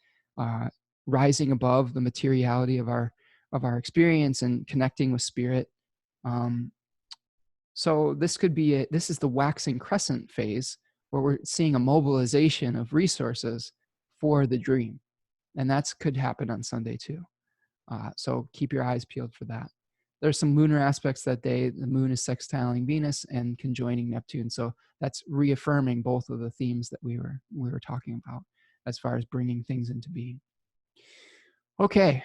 rising above the materiality of our experience and connecting with spirit. So this could be this is the waxing crescent phase, where we're seeing a mobilization of resources for the dream, and that could happen on Sunday too. So keep your eyes peeled for that. There's some lunar aspects that day. The moon is sextiling Venus and conjoining Neptune. So that's reaffirming both of the themes that we were talking about as far as bringing things into being. Okay,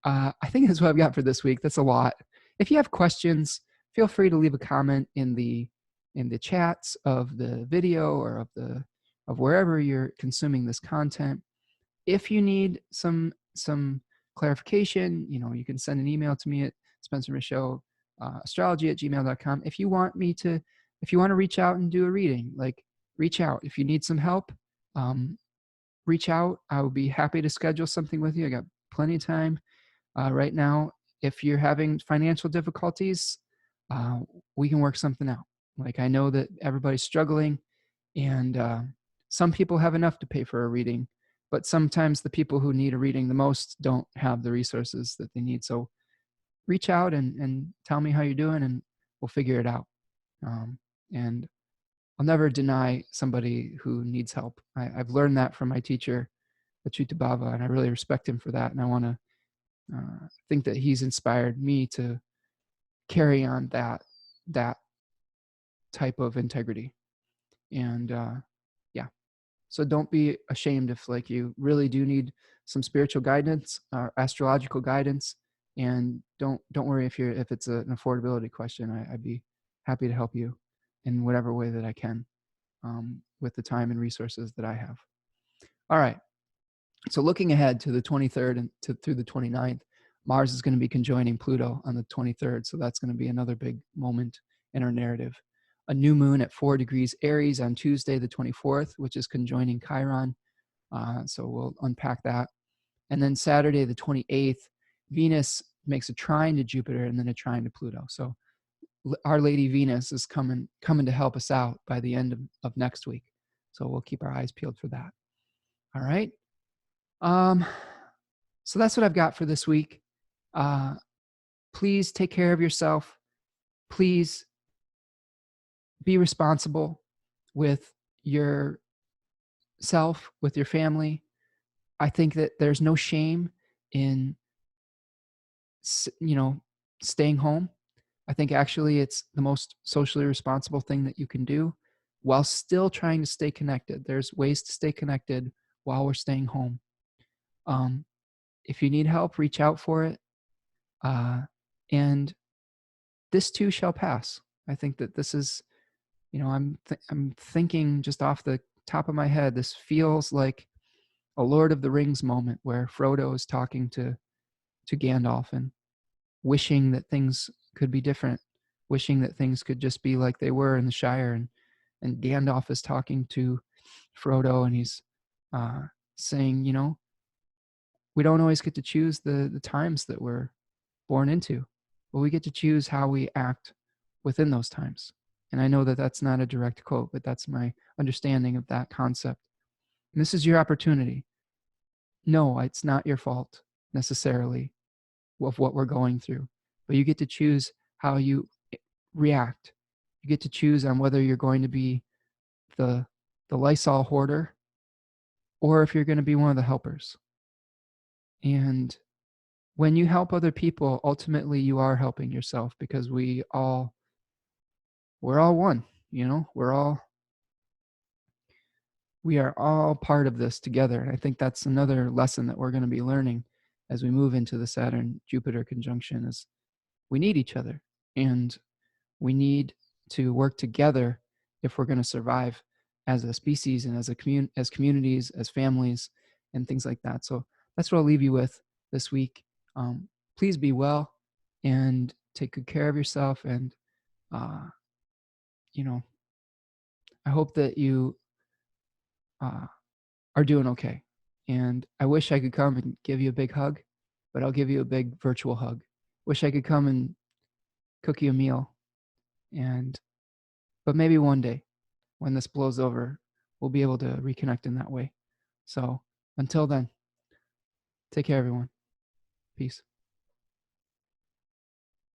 I think that's what I've got for this week. That's a lot. If you have questions, feel free to leave a comment in the chats of the video or of wherever you're consuming this content. If you need some clarification, you can send an email to me at spencermichaudastrology@gmail.com. If you want to reach out and do a reading, reach out. If you need some help, reach out. I will be happy to schedule something with you. I got plenty of time right now. If you're having financial difficulties, we can work something out. I know that everybody's struggling, and some people have enough to pay for a reading, but sometimes the people who need a reading the most don't have the resources that they need. So reach out and tell me how you're doing, and we'll figure it out. And I'll never deny somebody who needs help. I've learned that from my teacher, Achyuta Bhava, and I really respect him for that. And I want to think that he's inspired me to carry on that type of integrity. And yeah, so don't be ashamed if you really do need some spiritual guidance or astrological guidance, and don't worry if it's an affordability question. I'd be happy to help you in whatever way that I can with the time and resources that I have. All right. So looking ahead to the 23rd and through the 29th, Mars is going to be conjoining Pluto on the 23rd. So that's going to be another big moment in our narrative. A new moon at 4 degrees Aries on Tuesday, the 24th, which is conjoining Chiron. So we'll unpack that. And then Saturday, the 28th, Venus makes a trine to Jupiter and then a trine to Pluto. So Our Lady Venus is coming to help us out by the end of next week. So we'll keep our eyes peeled for that. All right. So that's what I've got for this week. Please take care of yourself. Please be responsible with yourself, with your family. I think that there's no shame in, staying home. I think actually it's the most socially responsible thing that you can do while still trying to stay connected. There's ways to stay connected while we're staying home. If you need help, reach out for it. And this too shall pass. I think that this is, I'm thinking just off the top of my head, this feels like a Lord of the Rings moment where Frodo is talking to Gandalf and wishing that things could be different, wishing that things could just be like they were in the Shire. And Gandalf is talking to Frodo, and he's saying, we don't always get to choose the times that we're born into, but we get to choose how we act within those times. And I know that that's not a direct quote, but that's my understanding of that concept. And this is your opportunity. No, it's not your fault necessarily of what we're going through, but you get to choose how you react. You get to choose on whether you're going to be the Lysol hoarder or if you're going to be one of the helpers. And when you help other people, ultimately you are helping yourself, because we're all one, we are all part of this together. And I think that's another lesson that we're going to be learning as we move into the Saturn Jupiter conjunction is we need each other, and we need to work together if we're going to survive as a species and as as communities, as families, and things like that. So that's what I'll leave you with this week. Please be well and take good care of yourself. And I hope that you are doing okay. And I wish I could come and give you a big hug, but I'll give you a big virtual hug. Wish I could come and cook you a meal, but maybe one day when this blows over, we'll be able to reconnect in that way. So until then, take care, everyone. Peace.